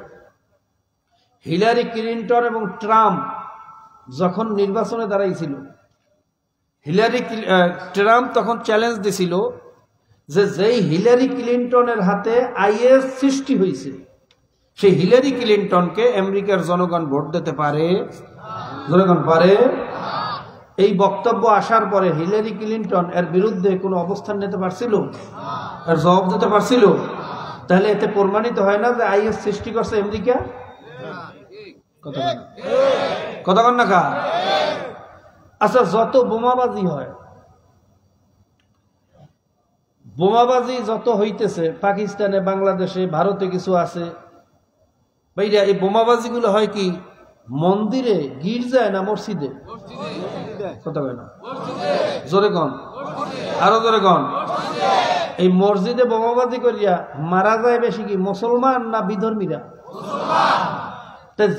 হিলারি ক্লিনটন এবং ট্রাম্প যখন নির্বাচনে দাঁড়াইছিল, ট্রাম্প তখন চ্যালেঞ্জ দিছিল যে যেই হিলারি ক্লিনটনের হাতে আইএস সৃষ্টি হয়েছে, সেই হিলারি ক্লিনটনকে আমেরিকার জনগণ ভোট দিতে পারে? জনগণ পারে? এই বক্তব্য আসার পরে হিলারি ক্লিনটন এর বিরুদ্ধে কোনো অবস্থান নিতে পারছিল? এর জবাব দিতে পারছিল? তাহলে এতে প্রমাণিত হয় না যে আইএস সৃষ্টি করছে আমেরিকা? কতক্ষণ না কা? আচ্ছা, যত বোমাবাজি হয়, বোমাবাজি যত হইতেছে পাকিস্তানে, বাংলাদেশে, ভারতে কিছু আছে, ভাইরা এই বোমাবাজি গুলো হয় কি মন্দিরে গির্জায় না মসজিদে? কথা কয় না, জোরে কন, আরো জোরে কন। এই মসজিদে বোমাবাজি করিয়া মারা যায় বেশি কি মুসলমান না বিধর্মীরা?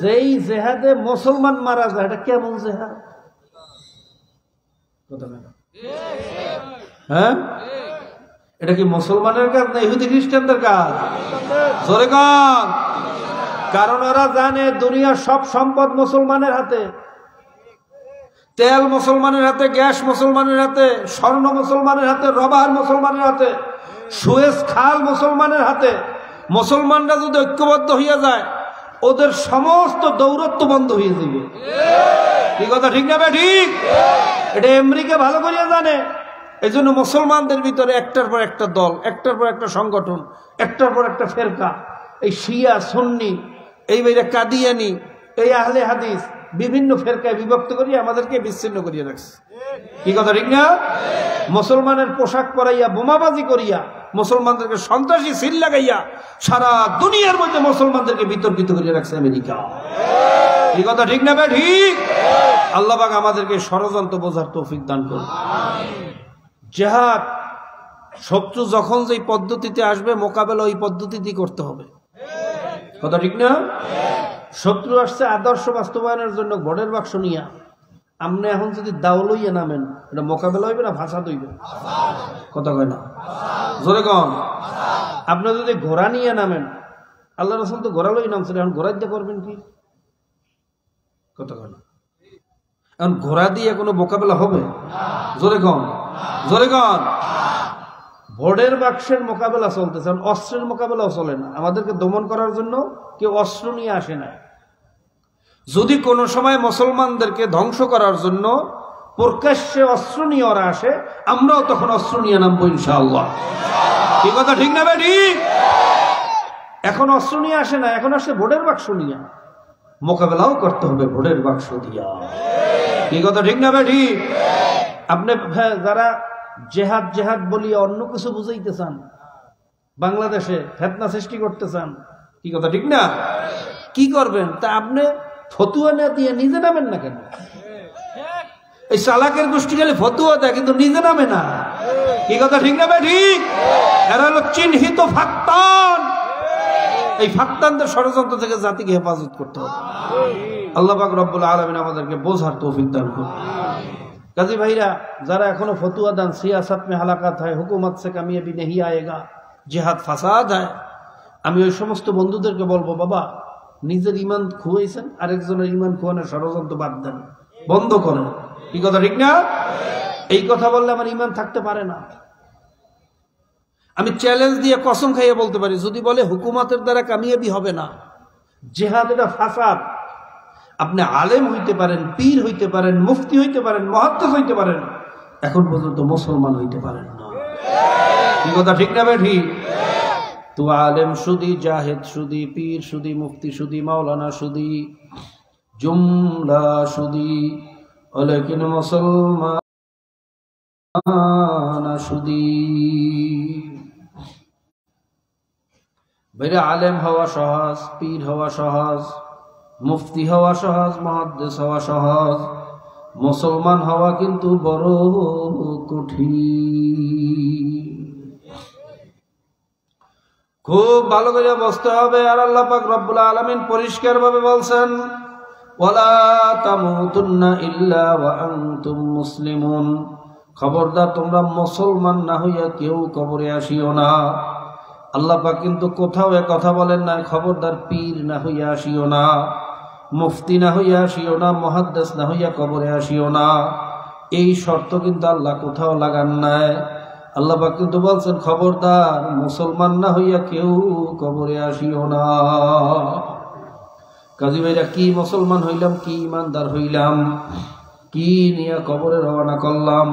যেই জেহাদে মুসলমান মারা যায় এটা কেমন জেহাদ? কথা কয় না, হ্যাঁ? এটা কি মুসলমানের কাজ না ইহুদি খ্রিস্টানদের কাজ? জোরে কন। কারণ ওরা জানে দুনিয়ার সব সম্পদ মুসলমানের হাতে, তেল মুসলমানের হাতে, গ্যাস মুসলমানের হাতে, স্বর্ণ মুসলমানের হাতে, রবার মুসলমানের হাতে, সুয়েজ খাল মুসলমানের হাতে। মুসলমানরা যদি ঐক্যবদ্ধ হইয়া যায় ওদের সমস্ত দৌরত্ব বন্ধ হয়ে যাবে। কি কথা ঠিক না? ঠিক। এটা আমেরিকা ভালো করিয়া জানে। এই জন্য মুসলমানদের ভিতরে একটার পর একটা দল, একটার পর একটা সংগঠন, একটার পর একটা ফেরকা, এই শিয়া সুন্নি, এই বাইরে কাদিয়ানি, এই আহলে হাদিস, বিভিন্ন ফেরকায় বিভক্ত করিয়া আমাদেরকে বিচ্ছিন্ন করিয়া রাখছে। কি কথা ঠিক না? মুসলমানের পোশাক পরাইয়া বোমাবাজি করিয়া মুসলমানদেরকে সন্ত্রাসী সিল লাগাইয়া সারা দুনিয়ার মধ্যে মুসলমানদেরকে বিতর্কিত করিয়া রাখছে আমেরিকা। কি কথা ঠিক না? ঠিক। আল্লাহ পাক আমাদেরকে ষড়যন্ত্র বোঝার তৌফিক দান করুন। জিহাদ শত্রু যখন যেই পদ্ধতিতে আসবে মোকাবেলা ওই পদ্ধতিতেই করতে হবে। কথা ঠিক না? শত্রু আসছে আদর্শ বাস্তবায়নের জন্য ভোটের বাক্স নিয়া, আপনি এখন যদি দাও লইয়া নামেন এটা মোকাবেলা হইবে না ফাসাদ হইবে? কথা কয় না, জোরে কন। আপনি যদি ঘোড়া নিয়ে নামেন, আল্লাহ রাসূল তো ঘোড়া লই নামছিল, এখন ঘোড়া দিয়ে করবেন কি? কথা কয় না। এখন ঘোড়া দিয়ে কোনো মোকাবেলা হবে? জোরে কন, জোরে কন। ভোটের বাক্সের মোকাবেলা চলতেছে, অস্ত্রের মোকাবেলাও চলে না। আমাদেরকে দমন করার জন্য কেউ অস্ত্র নিয়ে আসে না। যদি কোনো সময় মুসলমানদেরকে ধ্বংস করার জন্য প্রকাশ্যে অস্ত্র নিয়ে ওরা আসে, আমরাও তখন অস্ত্র নিয়ে নামবো ইনশাআল্লাহ। কি কথা ঠিক না? ঠিক। এখন অস্ত্র নিয়ে আসে না, এখন আসে ভোটের বাক্স নিয়ে। মোকাবেলাও করতে হবে ভোটের বাক্স দিয়া। কি কথা ঠিক না? ঠিক। আপনি যারা জেহাদ জেহাদ বলিয়া অন্য কিছু বুঝাইতে চান, বাংলাদেশে ফেতনা সৃষ্টি করতে চান, কি কথা ঠিক না? কি করবেন? তা আপনি ফতুয়া না দিয়ে নিজে নামেন না কেন? এই চালাকের গোষ্ঠী গেলে ফতুয়া দেয় কিন্তু নিজে নামে না। কি কথা ঠিক না? ঠিক। এরা হলো চিহ্নিত ফাক্তান। এই ফাক্তানদের ষড়যন্ত্র থেকে জাতিকে হেফাজত করতে হবে। আল্লাহ পাক রব্বুল আলামিন আমাদেরকে বোঝার তৌফিক দান করুন। কাজী ভাইরা, যারা এখনো ফতুয়া দেন সিয়াসত মে হালাকাত হয়, হুকুমত সে কামিয়াবি নেহি আয়েগা, জিহাদ ফাসাদ হয়, আমি ওই সমস্ত বন্ধুদেরকে বলবো, বাবা নিজের ইমান খুয়াইছেন, আরেকজনের ইমান খুয়ানোর ষড়যন্ত্র বাদ দেন, বন্ধ করেন। কি কথা ঠিক না? এই কথা বললে আমার ইমান থাকতে পারে না। আমি চ্যালেঞ্জ দিয়ে কসম খাইয়ে বলতে পারি, যদি বলে হুকুমতের দ্বারা কামিয়াবি হবে না, জিহাদ এটা ফাসাদ, আপনি আলেম হইতে পারেন, পীর হইতে পারেন, মুফতি হইতে পারেন, মুহাদ্দিস হইতে পারেন, এখন পর্যন্ত মুসলমান হইতে পারেন না। কি কথা ঠিক না? ঠিক। তো আলেম সুদি, জাহেদ সুদি, পীর সুদি, মুফতি সুদি, মাওলানা সুদি, জুমলা সুদি, লেকিন মুসলমান সুদি। ভাইরা, আলেম হওয়া সহজ, পীর হওয়া সহজ, মুফতি হওয়া সহজ, মুহাদ্দিস হওয়া সহজ, মুসলমান হওয়া কিন্তু বড় কঠিন। খুব ভালো করে বুঝতে হবে। আর আল্লাহ পাক রব্বুল আলামিন পরিষ্কার ভাবে বলছেন, ওয়ালা তামুতুন্না ইল্লা ওয়া আনতুম মুসলিমুন, খবরদার তোমরা মুসলমান না হইয়া কেউ কবরে আসিও না। আল্লাহ পাক কিন্তু কোথাও এ কথা বলেন না, খবরদার পীর না হইয়া আসিও না, মুফতি না হইয়া আসিও না, মুহাদ্দিস না হইয়া কবরে আসিও না। এই শর্ত কিন্তু আল্লাহ কোথাও লাগান নাই। আল্লাহ পাক কিন্তু বলছেন, খবরদার মুসলমান না হইয়া কেউ কবরে আসিও না। কাজী ভাইরা, কি মুসলমান হইলাম, কি ইমানদার হইলাম, কি নিয়ে কবরে রওনা করলাম,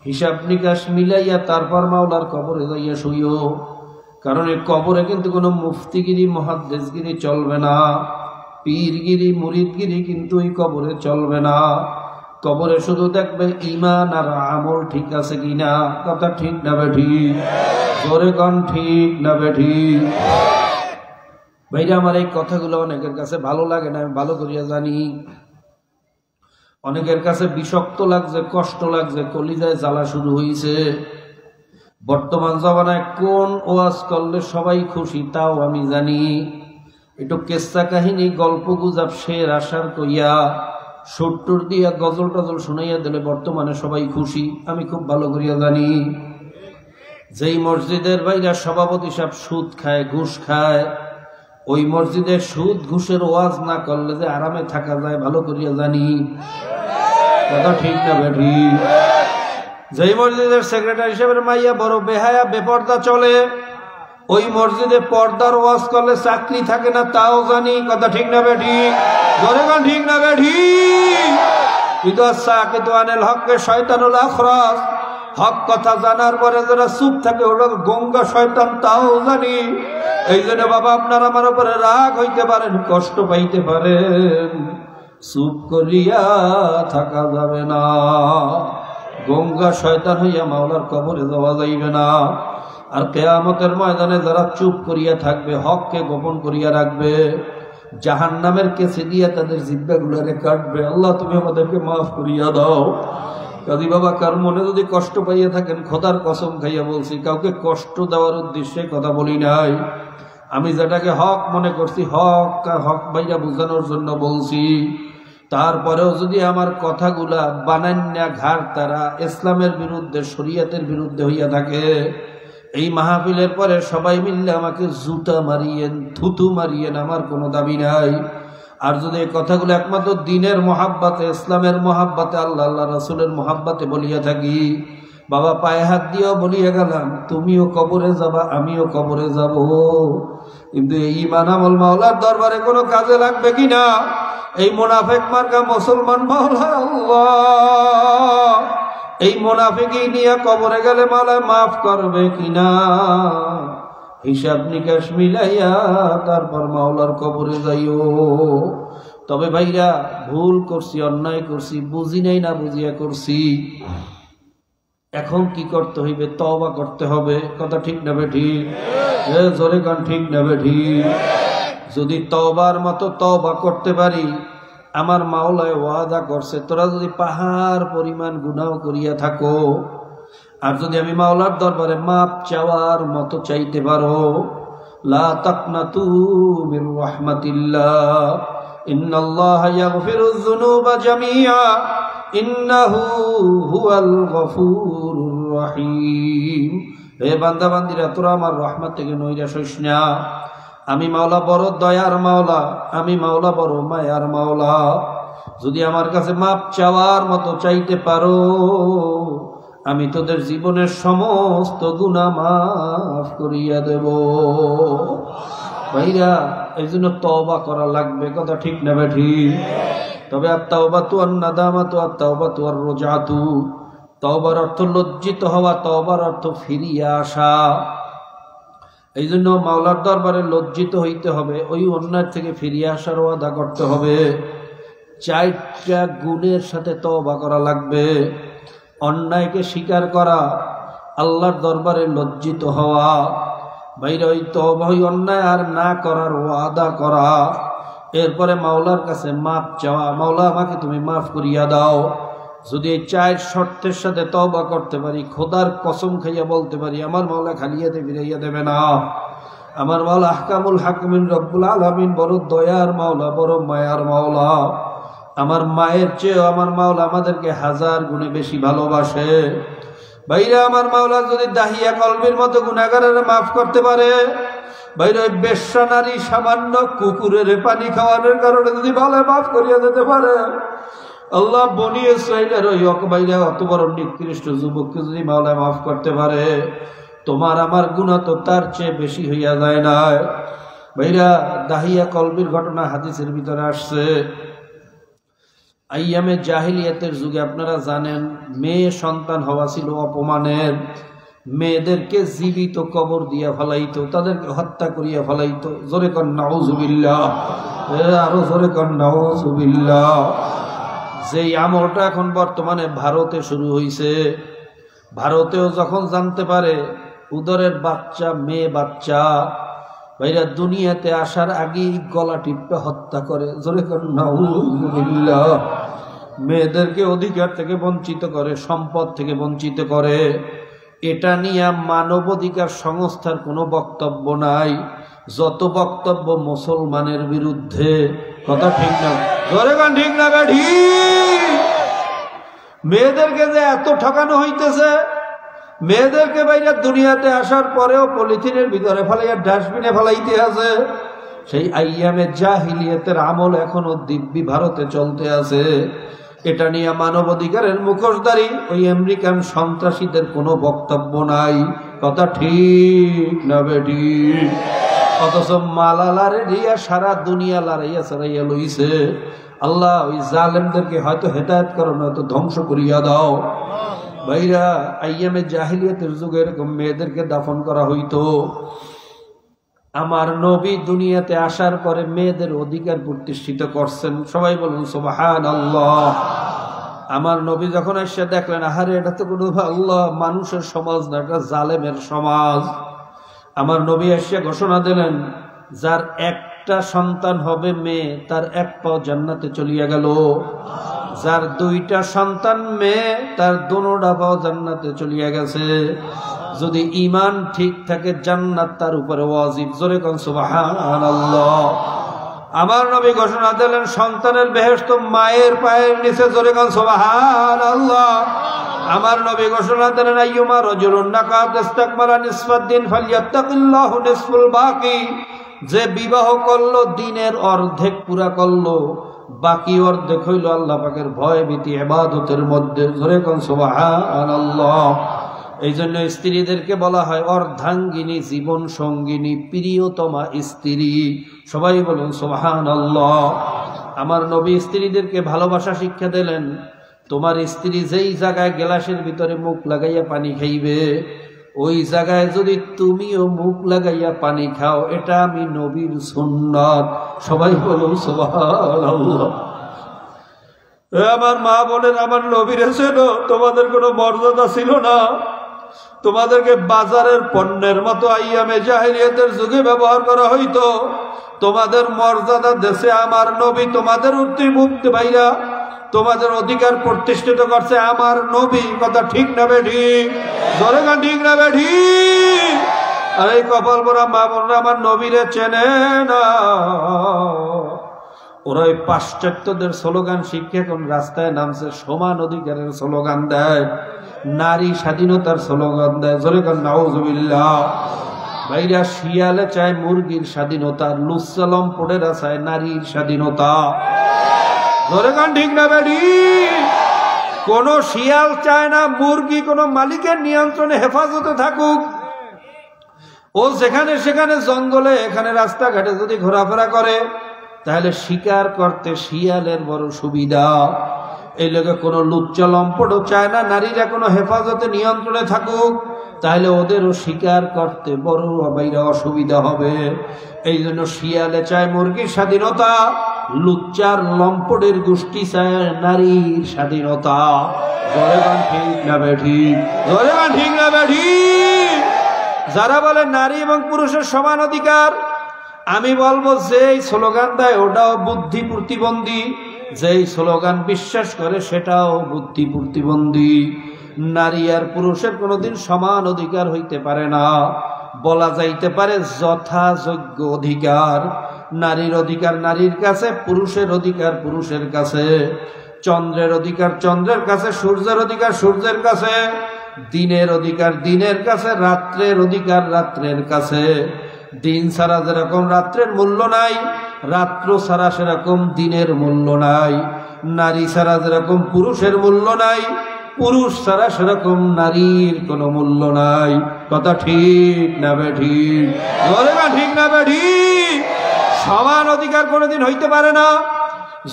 হিসাব নিকাশ মিলাইয়া তারপর মাওলার কবরে যাইয়া শুইও। কারণ এই কবরে কিন্তু কোনো মুফতিগিরি, মুহাদ্দিসগিরি চলবে না, পীরগিরি, মুরিদগিরি কিন্তু এই কবরে চলবে না। কবরে শুধু দেখবে ঈমান আর আমল ঠিক আছে কিনা। কথা ঠিক না বেঠি? জোরে কোন ঠিক না বেঠি? ভাইরা আমার এই কথাগুলো অনেকের কাছে ভালো লাগে না, আমি ভালো করিয়া জানি। অনেকের কাছে বিষাক্ত লাগছে, কষ্ট লাগছে, কলিজায় জ্বালা শুরু হয়েছে। বর্তমান জমানায় কোন ওয়াজ করলে সবাই খুশি তাও আমি জানি। একটু কেসা কাহিনী, গল্প গুজব, শের আশার কইয়া, সুরটুর দিয়া, গজল টজল শুনাইয়া দিলে বর্তমানে সবাই খুশি, আমি খুব ভালো করিয়া জানি। যেই মসজিদের বাইরা সভাপতি সাহেব সুদ খায়, ঘুষ খায়, ওই মসজিদে সুদ ঘুষের ওয়াজ না করলে যে আরামে থাকা যায় ভালো করিয়া জানি। কথা ঠিক না বেঠি? যেই মসজিদের সেক্রেটারি সাহেবের মাইয়া বড় বেহায়া বেপর্দা চলে, ওই মসজিদে পর্দার ওয়াজ করলে চাকরি থাকে না তাও জানি। কথা ঠিক না বেঠি? ধরে গান ঠিক না বেঠি? কিন্তু সাকিতু আনিল হককে শয়তানুল আখরাস, হক কথা জানার পরে যারা চুপ থাকে ওরা গঙ্গা শয়তান তাও জানি। এই জন্য বাবা আপনার আমার উপরে রাগ হইতে পারেন, কষ্ট পাইতে পারেন, চুপ করিয়া থাকা যাবে না। গঙ্গা শয়তান হইয়া মাওলার কবরে যাওয়া যাইবে না। আর কিয়ামতের ময়দানে যারা চুপ করিয়া থাকবে, হককে গোপন করিয়া রাখবে, জাহান্নামের কেসে দিয়া তাদের জিহ্বাগুলোরে কাটবে। আল্লাহ তুমি আমাদেরকে মাফ করিয়া দাও। কাজী বাবা কার মনে যদি কষ্ট পাইয়া থাকেন, খোদার কসম খাইয়া বলছি, কাউকে কষ্ট দেওয়ার উদ্দেশ্যে কথা বলি নাই। আমি যেটাকে হক মনে করছি, হক হক ভাইয়া বোঝানোর জন্য বলছি। তারপরেও যদি আমার কথাগুলা বানান্যা ঘাড় তারা ইসলামের বিরুদ্ধে, শরীয়তের বিরুদ্ধে হইয়া থাকে, এই মাহফিলের পরে সবাই মিললে আমাকে জুতা মারিয়েন, থুতু মারিয়েন, আমার কোনো দাবি নাই। আর যদি এই কথাগুলো একমাত্র দ্বীনের মহাব্বতে, ইসলামের মহাব্বতে, আল্লাহ আল্লাহ রাসূলের মহাব্বতে বলিয়া থাকি, বাবা পায়ে হাত দিয়েও বলিয়া গেলাম, তুমিও কবরে যাবা, আমিও কবরে যাব। কিন্তু এই ঈমান আমল মাওলার দরবারে কোনো কাজে লাগবে কিনা? এই মুনাফিক মার্কা মুসলমান মাওলা আল্লাহ, এই মুনাফিকই নিয়ে কবরে গেলে মাওলা মাফ করবে কিনা? হিসাব নিকাশ মিলাইয়া তারপর মাওলার কবরে যাইও। তবে ভাইরা, ভুল করছি, অন্যায় করছি, বুঝি নাই না বুঝিয়া করছি, এখন কি করতে হইবে? তওবা করতে হবে। কথা ঠিক না বেঠিক? জোরে গান ঠিক না বেঠিক? যদি তওবার মতো তওবা করতে পারি, আমার মাওলায় ওয়াদা করছে, তোরা যদি পাহাড় পরিমাণ গুনাহ করিয়া থাকো, আর যদি আমি মাওলার দরবারে মাপ চাওয়ার মতো চাইতে পারো, লা তাকনাতু মির রাহমাতিল্লাহ, ইন্নাল্লাহা ইয়াগফিরুয যুনুবা জামিআ, ইন্নাহু হুয়াল গফুরুর রহিম। হে বান্দা বান্দিরা, তোরা আমার রহমত থেকে নৈরাশ হইস না। আমি মাওলা বড় দয়ার মাওলা, আমি মাওলা বড় মায়ার মাওলা। যদি আমার কাছে মাপ চাওয়ার মতো চাইতে পারো, আমি তোদের জীবনের সমস্ত গুনাহ মাফ করিয়া দেব। ভাইরা, এই জন্য তওবা করা লাগবে। কথা ঠিক না বেঠিক? তবে আত-তাওবাতু আন-নাদামাতু, আত-তাওবাতু আর-রুজআতু। তওবার অর্থ লজ্জিত হওয়া, তওবার অর্থ ফিরিয়ে আসা। এই জন্য মাওলার দরবারে লজ্জিত হইতে হবে, ওই অন্যায় থেকে ফিরিয়ে আসার ওয়াদা করতে হবে। 4টা গুণের সাথে তওবা করা লাগবে। অন্যায়কে স্বীকার করা, আল্লাহর দরবারে লজ্জিত হওয়া, বাইরে ওই তওবা, ওই অন্যায় আর না করার ওয়াদা করা, এরপরে মাওলার কাছে মাপ চাওয়া, মাওলা আমাকে তুমি মাফ করিয়া দাও। যদি এই 4 শর্তের সাথে তওবা করতে পারি, খোদার কসম খাইয়া বলতে পারি, আমার মাওলা খালিয়াতে ফিরাইয়া দেবে না। আমার মাওলা আহকামুল হাকিমিন রব্বুল আলামিন বড় দয়ার মাওলা, বড় মায়ার মাওলা। আমার মায়ের চেয়েও আমার মাওলা আমাদেরকে 1000 গুণে বেশি ভালোবাসে। ভাইরা, আমার মাওলা যদি দাহিয়া কলবির মতো গুনাহগারের মাফ করতে পারে, ভাইরা ওই বেশ্যা নারী সামান্য কুকুরের পানি খাওয়ানোর কারণে যদি ভালো মাফ করিয়া দিতে পারে, আল্লাহ বনি ইসরাইলের ওই ভাইরা অত বড় নিকৃষ্ট যুবককে যদি মাওলা মাফ করতে পারে, তোমার আমার গুনাহ তো তার চেয়ে বেশি হইয়া যায় না। ভাইরা, দাহিয়া কলবির ঘটনা হাদিসের ভিতরে আসছে। আইয়ামে জাহিলিয়াতের যুগে আপনারা জানেন, মেয়ে সন্তান হওয়া ছিল অপমানের। মেয়েদেরকে জীবিত কবর দিয়া ফেলাইতো, তাদেরকে হত্যা করিয়া ফেলাইতো। জোরে কর নাউজুবিল্লাহ, আরো জোরে কর নাউজুবিল্লাহ। যেই আমলটা এখন বর্তমানে ভারতে শুরু হয়েছে, ভারতেও যখন জানতে পারে উদরের বাচ্চা, মেয়ে বাচ্চা, ভাইরা দুনিয়াতে আসার আগেই গলা টিপে হত্যা করে, জোরে কর নাউযুবিল্লাহ। মেয়েদেরকে অধিকার থেকে বঞ্চিত করে, সম্পদ থেকে বঞ্চিত করে। এটা নিয়ে মানবাধিকার সংস্থার কোনো বক্তব্য নাই। যত বক্তব্য মুসলমানের বিরুদ্ধে। কথা ঠিক না? জোরে গান ঠিক না বেঠি? মেয়েদেরকে যে এত ঠকানো হইতেছে, মেয়েদেরকে বাইরে দুনিয়াতে আসার পরেও পলিথিনের ভিতরে ফেলাইয়া ডাস্টবিনে ফেলাইতে আছে। সেই আইয়ামে জাহিলিয়াতের আমল এখনো দিব্যি ভারতে চলতে আছে। এটা নিয়ে মানবাধিকারের মুখোশধারী ওই আমেরিকান সন্ত্রাসীদের কোনো বক্তব্য নাই। কথা ঠিক না বেটি? অথচ মালালা রেডিয়া সারা দুনিয়া লড়াইয়া চড়াইয়া লইছে। আল্লাহ ওই জালেমদেরকে হয়তো হেদায়েত করো, নয়তো ধ্বংস করিয়া দাও। ভাইরা, আইয়ামে জাহিলিয়াতের যুগে এরকম মেয়েদেরকে দাফন করা হইতো। আমার নবী দুনিয়াতে আসার পরে মেয়েদের অধিকার প্রতিষ্ঠিত করছেন। সবাই বলুন সুবহানাল্লাহ। আমার নবী যখন এসে দেখলেন, আহারে এটা তো কোনো আল্লাহ মানুষের সমাজ না, এটা জালেমের সমাজ। আমার নবী এসে ঘোষণা দিলেন, যার একটা সন্তান হবে মেয়ে, তার এক পাও জান্নাতে চলিয়া গেল। যার দুইটা সন্তান মেয়ে, তার দোনোটা পাও জান্নাতে চলিয়া গেছে। যদি ঈমান ঠিক থাকে, জান্নাত তার উপরে ওয়াজিব। জোরে কোন সুবহানাল্লাহ। আমার নবী ঘোষণা দিলেন, সন্তানের বেহেশত মায়ের পায়ের নিচে। জোরে কোন সুবহানাল্লাহ। আমার নবী ঘোষণা দিলেন, আইয়ুমা রাজুলুন নাকাত ইস্তাকমালা নিসফাদ্দিন ফালইয়াত্তাকিল্লাহু নিসফুল বাকি। যে বিবাহ করলো, দিনের অর্ধেক পুরা করলো, বাকি অর্ধেক হইল আল্লাহ পাকের ভয় ভীতি ইবাদতের মধ্যে। জোরে কোন সুবহানাল্লাহ। এই জন্য স্ত্রীদেরকে বলা হয় অর্ধাঙ্গিনী, জীবন সঙ্গিনী, প্রিয়তমা স্ত্রী। সবাই বলুন সুবহানাল্লাহ। আমার নবী স্ত্রীদেরকে ভালোবাসা শিক্ষা দিলেন। তোমার স্ত্রী যেই জায়গায় গ্লাসের ভিতরে মুখ লাগাইয়া পানি খাইবে, ওই জায়গায় যদি তুমিও মুখ লাগাইয়া পানি খাও, এটা আমি নবীর সুন্নাত। সবাই বলুন সুবহানাল্লাহ। আমার মা বলেন, আমার নবীর ছিল তোমাদের কোনো মর্যাদা ছিল না। তোমাদেরকে বাজারের পণ্যের মতো আইয়ামে জাহিলিয়াতের যুগে ব্যবহার করা হইতো। তোমাদের মর্যাদা দেশে আমার নবী তোমাদের মুক্তি ভাইরা, তোমাদের অধিকার প্রতিষ্ঠিত করছে আমার নবী। কথা ঠিক না বেঠি? জোরে গান ঠিক না বেঠি? আর এই কপাল পরা মা বোনরা আমার নবীরে চেনে না। ওরা ওই পাশ্চাত্যদের স্লোগান শিখে এখন রাস্তায় নামছে, সমান অধিকারের স্লোগান দেয়, নারী স্বাধীনতার স্লোগান দেয়। জোরে গান নাউযুবিল্লাহ। ভাইরা, শিয়ালে চায় মুরগির স্বাধীনতা, লুচ্চালম পড়েরা চায় নারীর স্বাধীনতা। জোরে গান ঠিক না বেঠি? কোন শিয়াল চায় না মুরগি কোন মালিকের নিয়ন্ত্রণে হেফাজতে থাকুক। ও যেখানে সেখানে জঙ্গলে, এখানে রাস্তাঘাটে যদি ঘোরাফেরা করে, তাহলে শিকার করতে শিয়ালের বড় সুবিধা। এই লোকে কোনো লুচ্চা লম্পটও চায় না নারীরা কোনো হেফাজতে নিয়ন্ত্রণে থাকুক, তাহলে ওদেরও শিকার করতে বড় বাইরে অসুবিধা হবে। এই জন্য শিয়ালে চায় মুরগির স্বাধীনতা, লুচ্চার লম্পটের গোষ্ঠী চায় নারীর স্বাধীনতা। জোরে গান ঠিক না বেঠি? জোরে গান ঠিক না বেঠি? যারা বলে নারী এবং পুরুষের সমান অধিকার, আমি বলবো যেই স্লোগান দেয় ওটাও বুদ্ধি প্রতিবন্ধী, যেই স্লোগান বিশ্বাস করে সেটাও বুদ্ধি প্রতিবন্ধী। নারী আর পুরুষের কোনোদিন সমান অধিকার হইতে পারে না। বলা যাইতে পারে যথাযোগ্য অধিকার। নারীর অধিকার নারীর কাছে, পুরুষের অধিকার পুরুষের কাছে, চন্দ্রের অধিকার চন্দ্রের কাছে, সূর্যের অধিকার সূর্যের কাছে, দিনের অধিকার দিনের কাছে, রাত্রের অধিকার রাত্রের কাছে। দিন ছাড়া যেরকম রাত্রের মূল্য নাই, রাত্র ছাড়া সেরকম দিনের মূল্য নাই। নারী ছাড়া যেরকম পুরুষের মূল্য নাই, পুরুষ ছাড়া সেরকম নারীর কোনো মূল্য নাই। কথা ঠিক না বেঠিক? বলে না ঠিক না বেঠিক? সমান অধিকার কোনোদিন হইতে পারে না।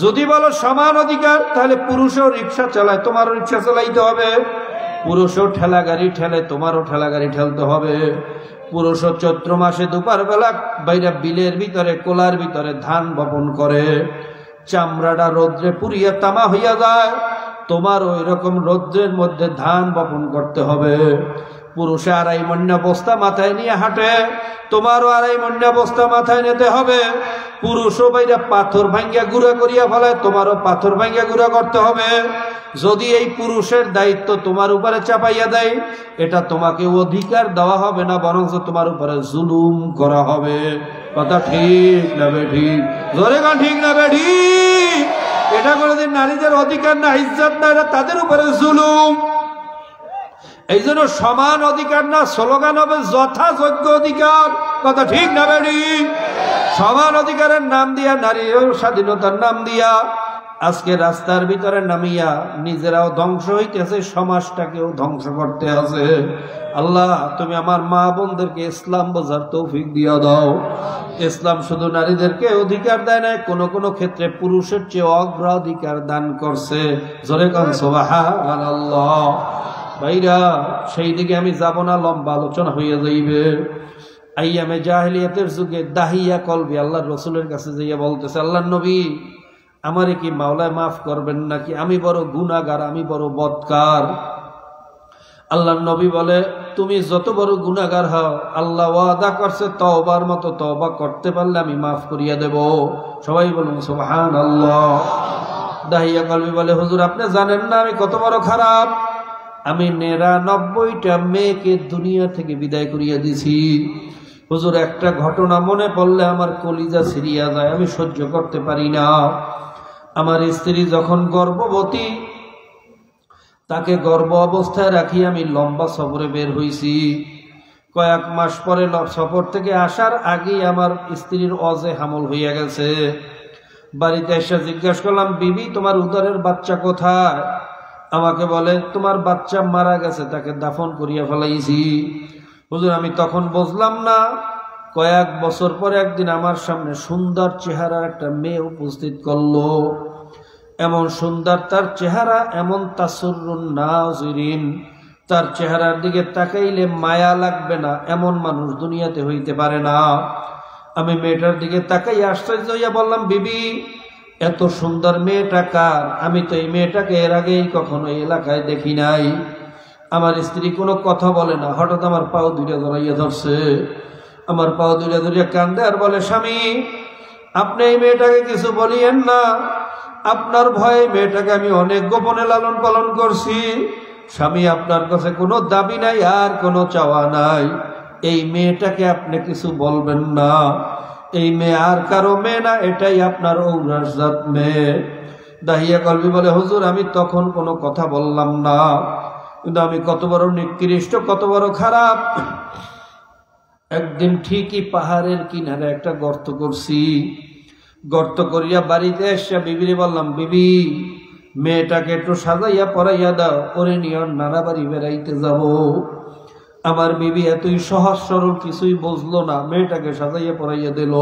যদি বলো সমান অধিকার, তাহলে পুরুষও রিক্সা চালায়, তোমারও রিক্সা চালাইতে হবে। পুরুষও ঠেলা গাড়ি ঠেলে, তোমারও ঠেলা গাড়ি ঠেলতে হবে। পুরুষও চৈত্র মাসে দুপার বেলা বাইরে বিলের ভিতরে কোলার ভিতরে ধান বপন করে, চামড়াটা রৌদ্রে পুড়িয়া তামা হইয়া যায়, তোমার ওই রকম রৌদ্রের মধ্যে ধান বপন করতে হবে। পুরুষে 2.5 মণ বস্তা মাথায় নিয়ে হাঁটে, তোমারও 2.5 মণ বস্তা মাথায় নিতে হবে। পুরুষও বাইরে পাথর ভাঙ্গিয়া গুঁড়া করিয়া ফেলায়, তোমারও পাথর ভাঙ্গিয়া গুঁড়া করতে হবে। যদি এই পুরুষের দায়িত্ব তোমার উপরে চাপাইয়া দেয়, এটা তোমাকে অধিকার দেওয়া হবে না, বরং তোমার উপরে জুলুম করা হবে। কথা ঠিক না বেঠিক? জোরে গান ঠিক না বেঠিক? এটা কোনোদিন নারীদের অধিকার না, ইজ্জত না, এটা তাদের উপরে জুলুম। এই জন্য সমান অধিকার না, স্লোগান হবে যথাযোগ্য অধিকার। কথা ঠিক না বেঠিক? সমান অধিকারের নাম দিয়া, নারীর স্বাধীনতার নাম দিয়া আজকে রাস্তার ভিতরে নামিয়া নিজেরাও ধ্বংস হইতেছে, সমাজটাকেও ধ্বংস করতে আছে। আল্লাহ, তুমি আমার মা বোনদেরকে ইসলাম বোঝার তৌফিক দিয়া দাও। ইসলাম শুধু নারীদেরকে অধিকার দেয় না, কোন কোন ক্ষেত্রে পুরুষের চেয়ে অগ্রাধিকার দান করছে। জোরে কান সুবহানাল্লাহ। ভাইরা, সেই দিকে আমি যাব না, লম্বা আলোচনা হইয়া যাইবে। আইয়ামে জাহেলিয়াতের যুগে দাহিয়া কলবি আল্লাহর রসুলের কাছে যাইয়া বলতেছে, আল্লাহর নবী, আমারে কি মাওলায় মাফ করবেন নাকি? আমি বড় গুনাহগার, আমি বড় বদকার। আল্লাহর নবী বলে, তুমি যত বড় গুনাহগার হও, আল্লাহ ওয়াদা করছে তওবার মতো তওবা করতে পারলে আমি মাফ করিয়া দেব। সবাই বলুন সুবহানাল্লাহ। দাহিয়া কলবি বলে, হুজুর আপনি জানেন না আমি কত বড় খারাপ। আমি 99টা মেয়েকে দুনিয়া থেকে বিদায় করিয়া দিছি। হুজুর, একটা ঘটনা মনে পড়লে আমার কলিজা ছিঁড়িয়া যায়, আমি সহ্য করতে পারি না। আমার স্ত্রী যখন গর্ভবতী, তাকে গর্ভ অবস্থায় রাখি আমি লম্বা সফরে বের হইছি। কয়েক মাস পরে সফর থেকে আসার আগেই আমার স্ত্রীর অজে হামল হইয়া গেছে। বাড়িতে এসে জিজ্ঞাসা করলাম, বিবি তোমার উদরের বাচ্চা কোথায়? আমাকে বলে, তোমার বাচ্চা মারা গেছে, তাকে দাফন করিয়া ফেলাইছি। হুজুর, আমি তখন বুঝলাম না। কয়েক বছর পরে একদিন আমার সামনে সুন্দর চেহারার একটা মেয়ে উপস্থিত করলো। এমন সুন্দর তার চেহারা, এমন তাসুরুন নাজিরিন, তার চেহারার দিকে তাকাইলে মায়া লাগবে না, এমন মানুষ দুনিয়াতে হইতে পারে না। আমি মেয়েটার দিকে তাকাই আশ্চর্য হইয়া বললাম, বিবি এত সুন্দর মেয়েটা কার? আমি তো এই মেয়েটাকে এর আগেই কখনো এই এলাকায় দেখি নাই। আমার স্ত্রী কোনো কথা বলে না, হঠাৎ আমার পাও দুইটা ধরাইয়া ধরছে। আমার পাও দুইটা ধরিয়া কান্দে আর বলে, স্বামী আপনি এই মেয়েটাকে কিছু বলিয়েন না, আপনার ভয়ে মেয়েটাকে আমি অনেক গোপনে লালন পালন করছি। স্বামী, আপনার কাছে কোনো দাবি নাই আর কোনো চাওয়া নাই, এই মেয়েটাকে আপনি কিছু বলবেন না। এই মেয়ে আর কারো মেয়ে না, এটাই আপনার ঔরসজাত মেয়ে। দাহিয়া কলবি বলে, হুজুর আমি তখন কোনো কথা বললাম না, কিন্তু আমি কত বড় নিকৃষ্ট, কত বড় খারাপ। একদিন ঠিকই পাহাড়ের কিনারে একটা গর্ত করছি। গর্ত করিয়া বাড়িতে এসে বিবিরে বললাম, বিবি মেয়েটাকে একটু সাজাইয়া পরাইয়া দাও, ওরে নিয়ে নানা বাড়ি বেড়াইতে যাব। আমার বিবি এতই সহজ সরল, কিছুই বুঝলো না, মেয়েটাকে সাজাইয়া পরাইয়া দিল।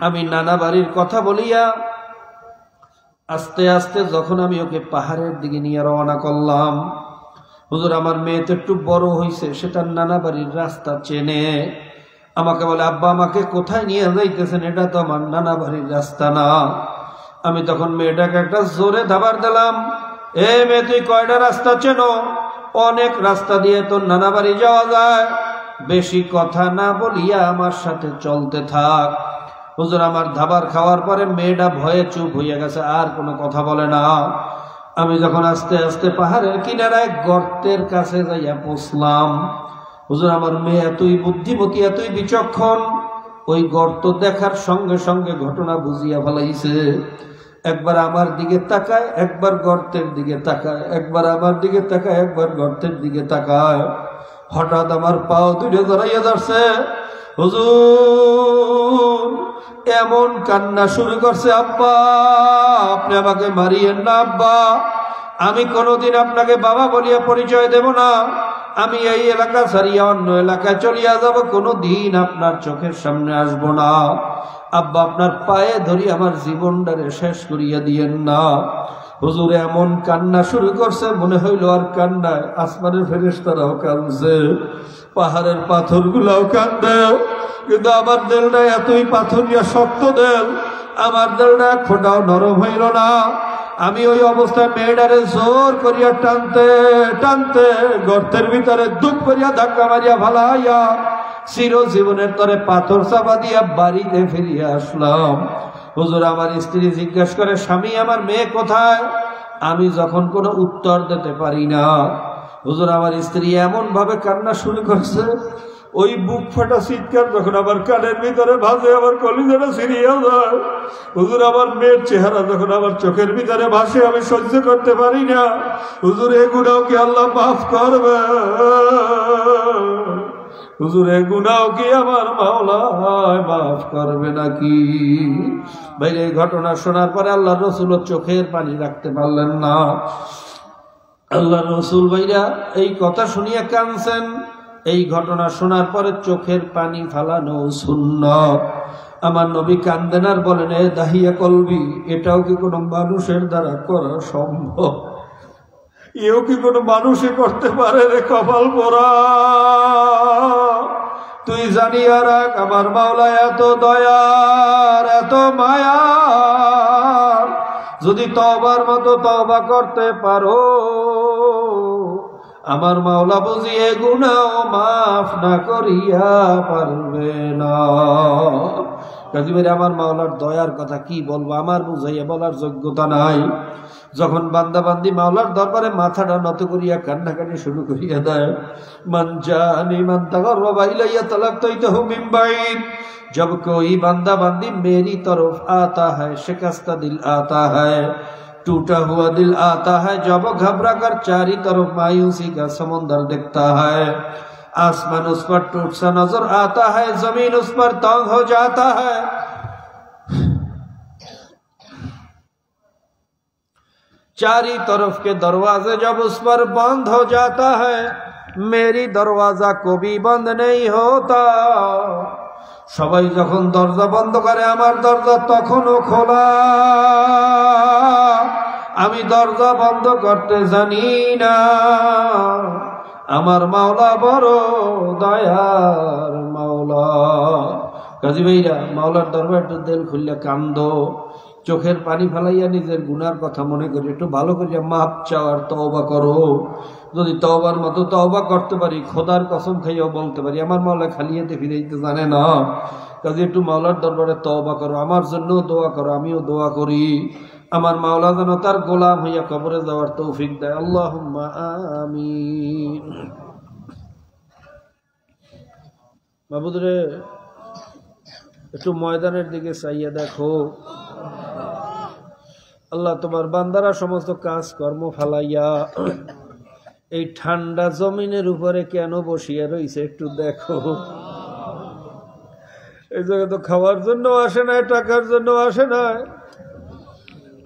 আমি নানা বাড়ির কথা বলিয়া আস্তে আস্তে যখন আমি ওকে পাহাড়ের দিকে নিয়ে রওনা করলাম, হুজুর আমার মেয়ে তো একটু বড় হয়েছে, সেটা নানা বাড়ির রাস্তা চেনে। আমাকে বলে, আব্বা আমাকে কোথায় নিয়ে যাইতেছেন? এটা তো আমার নানা বাড়ির রাস্তা না। আমি তখন মেয়েটাকে একটা জোরে দাবার দিলাম, এ মেয়ে তুই কয়টা রাস্তা চেনো? অনেক রাস্তা দিয়ে তোর নানা বাড়ি যাওয়া যায়, বেশি কথা না বলিয়া আমার সাথে চলতে থাক। হুজুর আমার ধাবার খাওয়ার পরে মেয়েটা ভয়ে চুপ হইয়া গেছে, আর কোনো কথা বলে না। আমি যখন আস্তে আস্তে পাহাড়ের কিনারায় গর্তের কাছে যাইয়া পৌঁছলাম, হুজুর আমার মেয়ে এতই বুদ্ধিমতী, এতই বিচক্ষণ, ওই গর্ত দেখার সঙ্গে সঙ্গে ঘটনা বুঝিয়া ফেলাইছে। একবার আমার দিকে তাকায়, একবার গর্তের দিকে তাকায়, একবার আমার দিকে তাকায়, একবার গর্তের দিকে তাকায়। হঠাৎ আমার পাও দুটো ধরাইয়া ধরছে। হুজুর এমন কান্না শুরু করছে, আব্বা আপনি আমাকে মারিয়েন না আব্বা, আমি কোনোদিন আপনাকে বাবা বলিয়া পরিচয় দেব না, আমি এই এলাকা ছাড়িয়া অন্য এলাকায় চলিয়া যাব, কোনো দিন আপনার চোখের সামনে আসব না। আব্বা আপনার পায়ে ধরি আমার জীবনটারে শেষ করিয়া দিয়েন না। হুজুর এমন কান্না শুরু করছে, মনে হইল আর কান্নায় আসমানের ফেরেশতারাও কাঁদছে, পাহাড়ের পাথরগুলাও কান্দে, কিন্তু আমার দেলটা এতই পাথরিয়া শক্ত দেল, আমার দেলটা এক ফোঁটাও নরম হইল না। আমি ওই অবস্থায় মেয়েটারে জোর করিয়া টানতে টানতে গর্তের ভিতরে দুপ করিয়া ধাক্কা মারিয়া ভালাইয়া চিরজীবনের তরে পাথর চাপা দিয়া বাড়িতে ফিরিয়া আসলাম। হুজুর, আমার স্ত্রী জিজ্ঞাসা করে, স্বামী আমার মেয়ে কোথায়? আমি যখন কোনো উত্তর দিতে পারি না, হুজুর আমার স্ত্রী এমন ভাবে কান্না শুরু করছে, ওই বুক ফাটা চিৎকার যখন আমার কানের ভিতরে ভাসে, আমার কলিজাটা ছিঁড়িয়া যায়। হুজুর, আমার মেয়ের চেহারা যখন আমার চোখের ভিতরে ভাসে, আমি সহ্য করতে পারি না। হুজুর, এগুনাও কি আল্লাহ মাফ করবে? হুজুর, এগুনাও কি আমার মাওলা মাফ করবে নাকি? ভাই, এই ঘটনা শোনার পরে আল্লাহ রসুল চোখের পানি রাখতে পারলেন না। আল্লাহ রসুল ভাইরা এই কথা শুনিয়া কাঁদছেন। এই ঘটনা শোনার পরে চোখের পানি ফালানো সুন্নাত। আমার নবী কান্দেন আর বলেন, এ দাহিয়া কলবি, এটাও কি কোনো মানুষের দ্বারা করা সম্ভব? এও কি কোনো মানুষই করতে পারে রে কপাল পোড়া? তুই জানিয়া রাখ, আমার মাওলা এত দয়ার, এত মায়া। যদি তওবার মতো তওবা করতে পারো, আমার মাওলা বুঝিয়ে গুনাহ মাফ না করিয়া পারবে না। কাজীবের আমার মাওলার দয়ার কথা কি বলবো, আমার বুঝাইয়া বলার যোগ্যতা নাই। যখন বান্দাবান্দি মাওলার দরবারে মাথাটা নত করিয়া কান্নাকাটি শুরু করিয়া দেয়, মান জানি মান তাকাররাবা ইলাইয়া তালাক্তাইতুহু মিন বাইদ। जब कोई बंदा बंदी मेरी तरफ आता है, शिकस्ता दिल आता है, टूटा हुआ दिल आता है, जब घबरा कर चारी तरफ मायूसी का समुंदर दिखता है, आसमान उस पर टूट सा नजर आता है, जमीन उस पर तंग हो जाता है, चारी तरफ के दरवाजे जब उस पर बंद हो जाता है, मेरी दरवाजा को भी बंद नहीं होता। সবাই যখন দরজা বন্ধ করে, আমার দরজা তখনও খোলা। আমি দরজা বন্ধ করতে জানি না। আমার মাওলা বড় দয়ার মাওলা। কাজী ভাইরা, মাওলার দরবার একটু দিল খুললে কান্দো, চোখের পানি ফেলাইয়া নিজের গুনার কথা মনে করি, একটু ভালো করিয়া মাপ চাওয়ার তওবা করো। যদি তওবার মতো তওবা করতে পারি, খোদার কসম খাইয়াও বলতে পারি, আমার মাওলা খালিয়াতে ফিরাইতে জানে না। কাজে একটু মাওলার দরবারে তওবা করো, আমার জন্য দোয়া করো, আমিও দোয়া করি, আমার মাওলা যেন তার গোলাম হইয়া কবরে যাওয়ার তৌফিক দেয়। আল্লাহুম্মা আমিন। মাবুদ রে, একটু ময়দানের দিকে চাইয়া দেখো। আল্লাহ, তোমার বান্দারা সমস্ত কাজ কর্ম ফালাইয়া এই ঠান্ডা জমিনের উপরে কেন বসিয়া রইছে একটু দেখো। এই জায়গায় তো খাওয়ার জন্য আসে না, টাকার জন্য আসে না।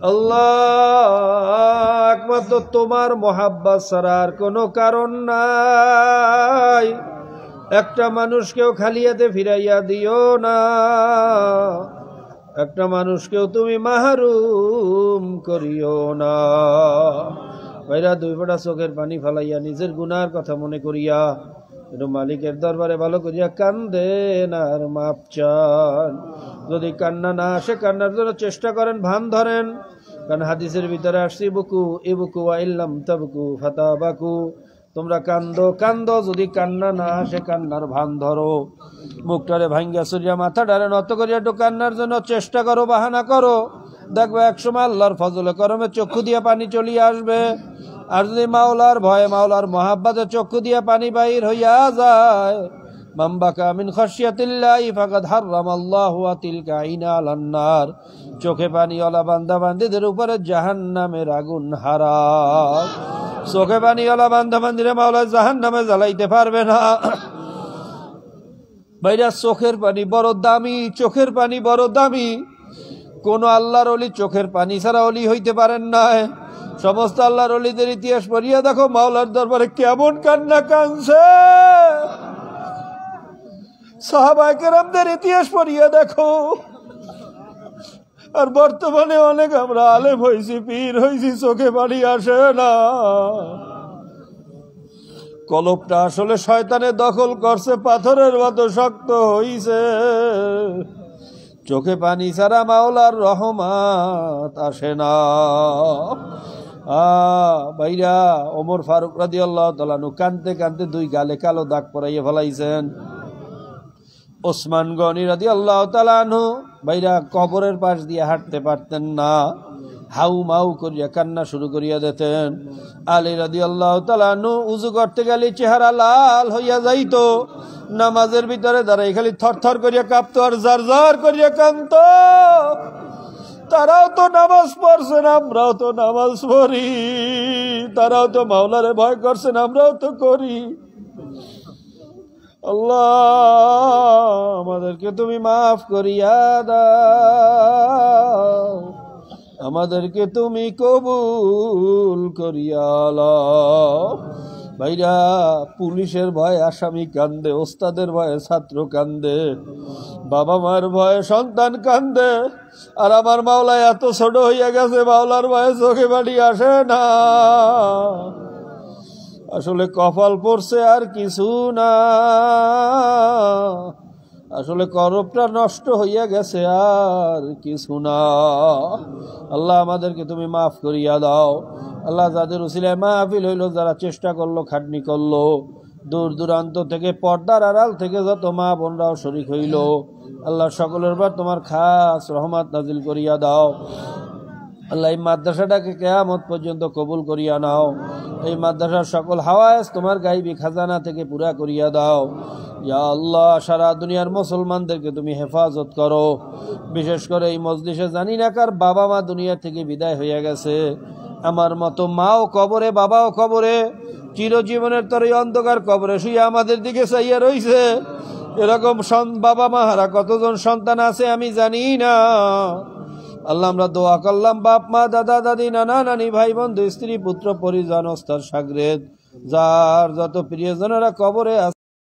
আল্লাহ, একমাত্র তোমার মহাব্বত ছাড়া আর কোনো কারণ নাই। একটা মানুষকেও খালিয়াতে ফিরাইয়া দিও না, একটা মানুষকেও তুমি মাহরুম করিও না। ভাইরা, দুই ফোঁটা চোখের পানি ফালাইয়া নিজের গুনার কথা মনে করিয়া একটু মালিকের দরবারে ভালো করিয়া কান্দেন আর মাপ চান। যদি কান্না না আসে, কান্নার জন্য চেষ্টা করেন, ভান ধরেন। কারণ হাদিসের ভিতরে আসছি, বুকু ইবুকু ওয়া ইল্লাম তাবকু ফাতাবাকু। তোমরা কান্দো কান্দো, যদি কান্না না আসে কান্নার ভান ধরো। মুখটারে ভাঙ্গা চুরিয়া মাথাটারে নত করিয়া একটু কান্নার জন্য চেষ্টা করো, বাহানা করো। দেখবে একসময় আল্লাহর ফজলে করমে চক্ষু দিয়ে পানি চলিয়ে আসবে। আর যদি মাওলার ভয়ে, মাওলার মহাব্বতে চক্ষু দিয়ে পানি বাইর হইয়া যায়, মামবাকা মিন খাশিয়াতিল্লাহি ফাকাদ হারামাল্লাহু তিলকা আইনা আলান নার। চোখে পানিওয়ালা বান্দা বান্দিদের উপরে জাহান্নামের আগুন হারাম। চোখে পানিওয়ালা বান্দা বান্দিরে মাওলা জাহান্নামে জ্বালাইতে পারবে না। ভাইরা, চোখের পানি বড় দামি, চোখের পানি বড় দামি। কোন আল্লাহর ওলি চোখের পানি ছাড়া ওলি হইতে পারেন না। সমস্ত আল্লাহর ওলিদের ইতিহাস পড়িয়া দেখো, মাওলার দরবারে কেমন কান্না কাঁদছে। সাহাবায়ে কেরামদের ইতিহাস পড়িয়া দেখো। আর বর্তমানে অনেক আমরা আলেম হইছি, পীর হইছি, চোখে পানি আসে না। কলবটা আসলে শয়তানে দখল করছে, পাথরের মতো শক্ত হইছে। চোখে পানি ছাড়া মাওলার রহমত আসে না। ভাইরা, ওমর ফারুক রাদিয়াল্লাহু তাআলা আনহু কানতে কানতে দুই গালে কালো দাগ পরাইয়া ফেলাইছেন। ওসমান গনি রাদিয়াল্লাহু তাআলা আনহু ভাইরা কবরের পাশ দিয়ে হাঁটতে পারতেন না, হাউ মাউ করিয়া কান্না শুরু করিয়া দিতেন। আলী রাদিয়াল্লাহু তাআলা আনহু উযু করতে গেলে চেহারা লাল হইয়া যাইত, নামাজের ভিতরে দাঁড়াই খালি থরথর করিয়া কাঁপতো আর জারজার করিয়া কাঁদতো। তারাও তো নামাজ পড়ছেন, আমরাও তো নামাজ পড়ি, তারাও তো মাওলারে ভয় করছেন, আমরাও তো করি। আল্লাহ আমাদেরকে তুমি মাফ করিয়া দাও, আমাদেরকে তুমি কবুল করিয়া লও। ভাইরা, পুলিশের ভয়ে আসামি কান্দে, ওস্তাদের ভয়ে ছাত্র কান্দে, বাবা মার ভয়ে সন্তান কান্দে, আর আমার মাওলা এত ছোট হইয়া গেছে, মাওলার ভয়ে চোখে বাড়ি আসে না। আসলে কপাল পড়ছে আর কিছু না, আসলে করবটা নষ্ট হইয়া গেছে আর কিছু না। আল্লাহ আমাদেরকে তুমি মাফ করিয়া দাও। আল্লাহ যাদের উসিলায় মাহফিল হইল, যারা চেষ্টা করলো, খাটনি করলো, দূর দূরান্ত থেকে, পর্দার আড়াল থেকে যত মা বোনরাও শরীক হইল, আল্লাহ সকলের বার তোমার খাস রহমত নাজিল করিয়া দাও। আল্লাহ এই মাদ্রাসাটাকে কিয়ামত পর্যন্ত কবুল করিয়া নাও। এই মাদ্রাসার সকল হাওয়ায়েজ তোমার গাইবী খাজানা থেকে পুরা করিয়া দাও। ইয়া আল্লাহ, সারা দুনিয়ার মুসলমানদেরকে তুমি হেফাজত করো। বিশেষ করে এই মজলিসে জানি না কার বাবা মা দুনিয়া থেকে বিদায় হইয়া গেছে, আমার মতো মাও কবরে, বাবাও কবরে, চিরজীবনের তরে অন্ধকার কবরে শুয়ে আমাদের দিকে চাইয়া রইছে। এরকম বাবা মা হারা কতজন সন্তান আছে আমি জানি না। আল্লাহ আমরা দোয়া করলাম, বাপ মা, দাদা দাদি, নানা নানি, ভাই বন্ধু, স্ত্রী পুত্র পরিজন, ওস্তাদ শাগরেদ, যার যত প্রিয়জনেরা কবরে আছে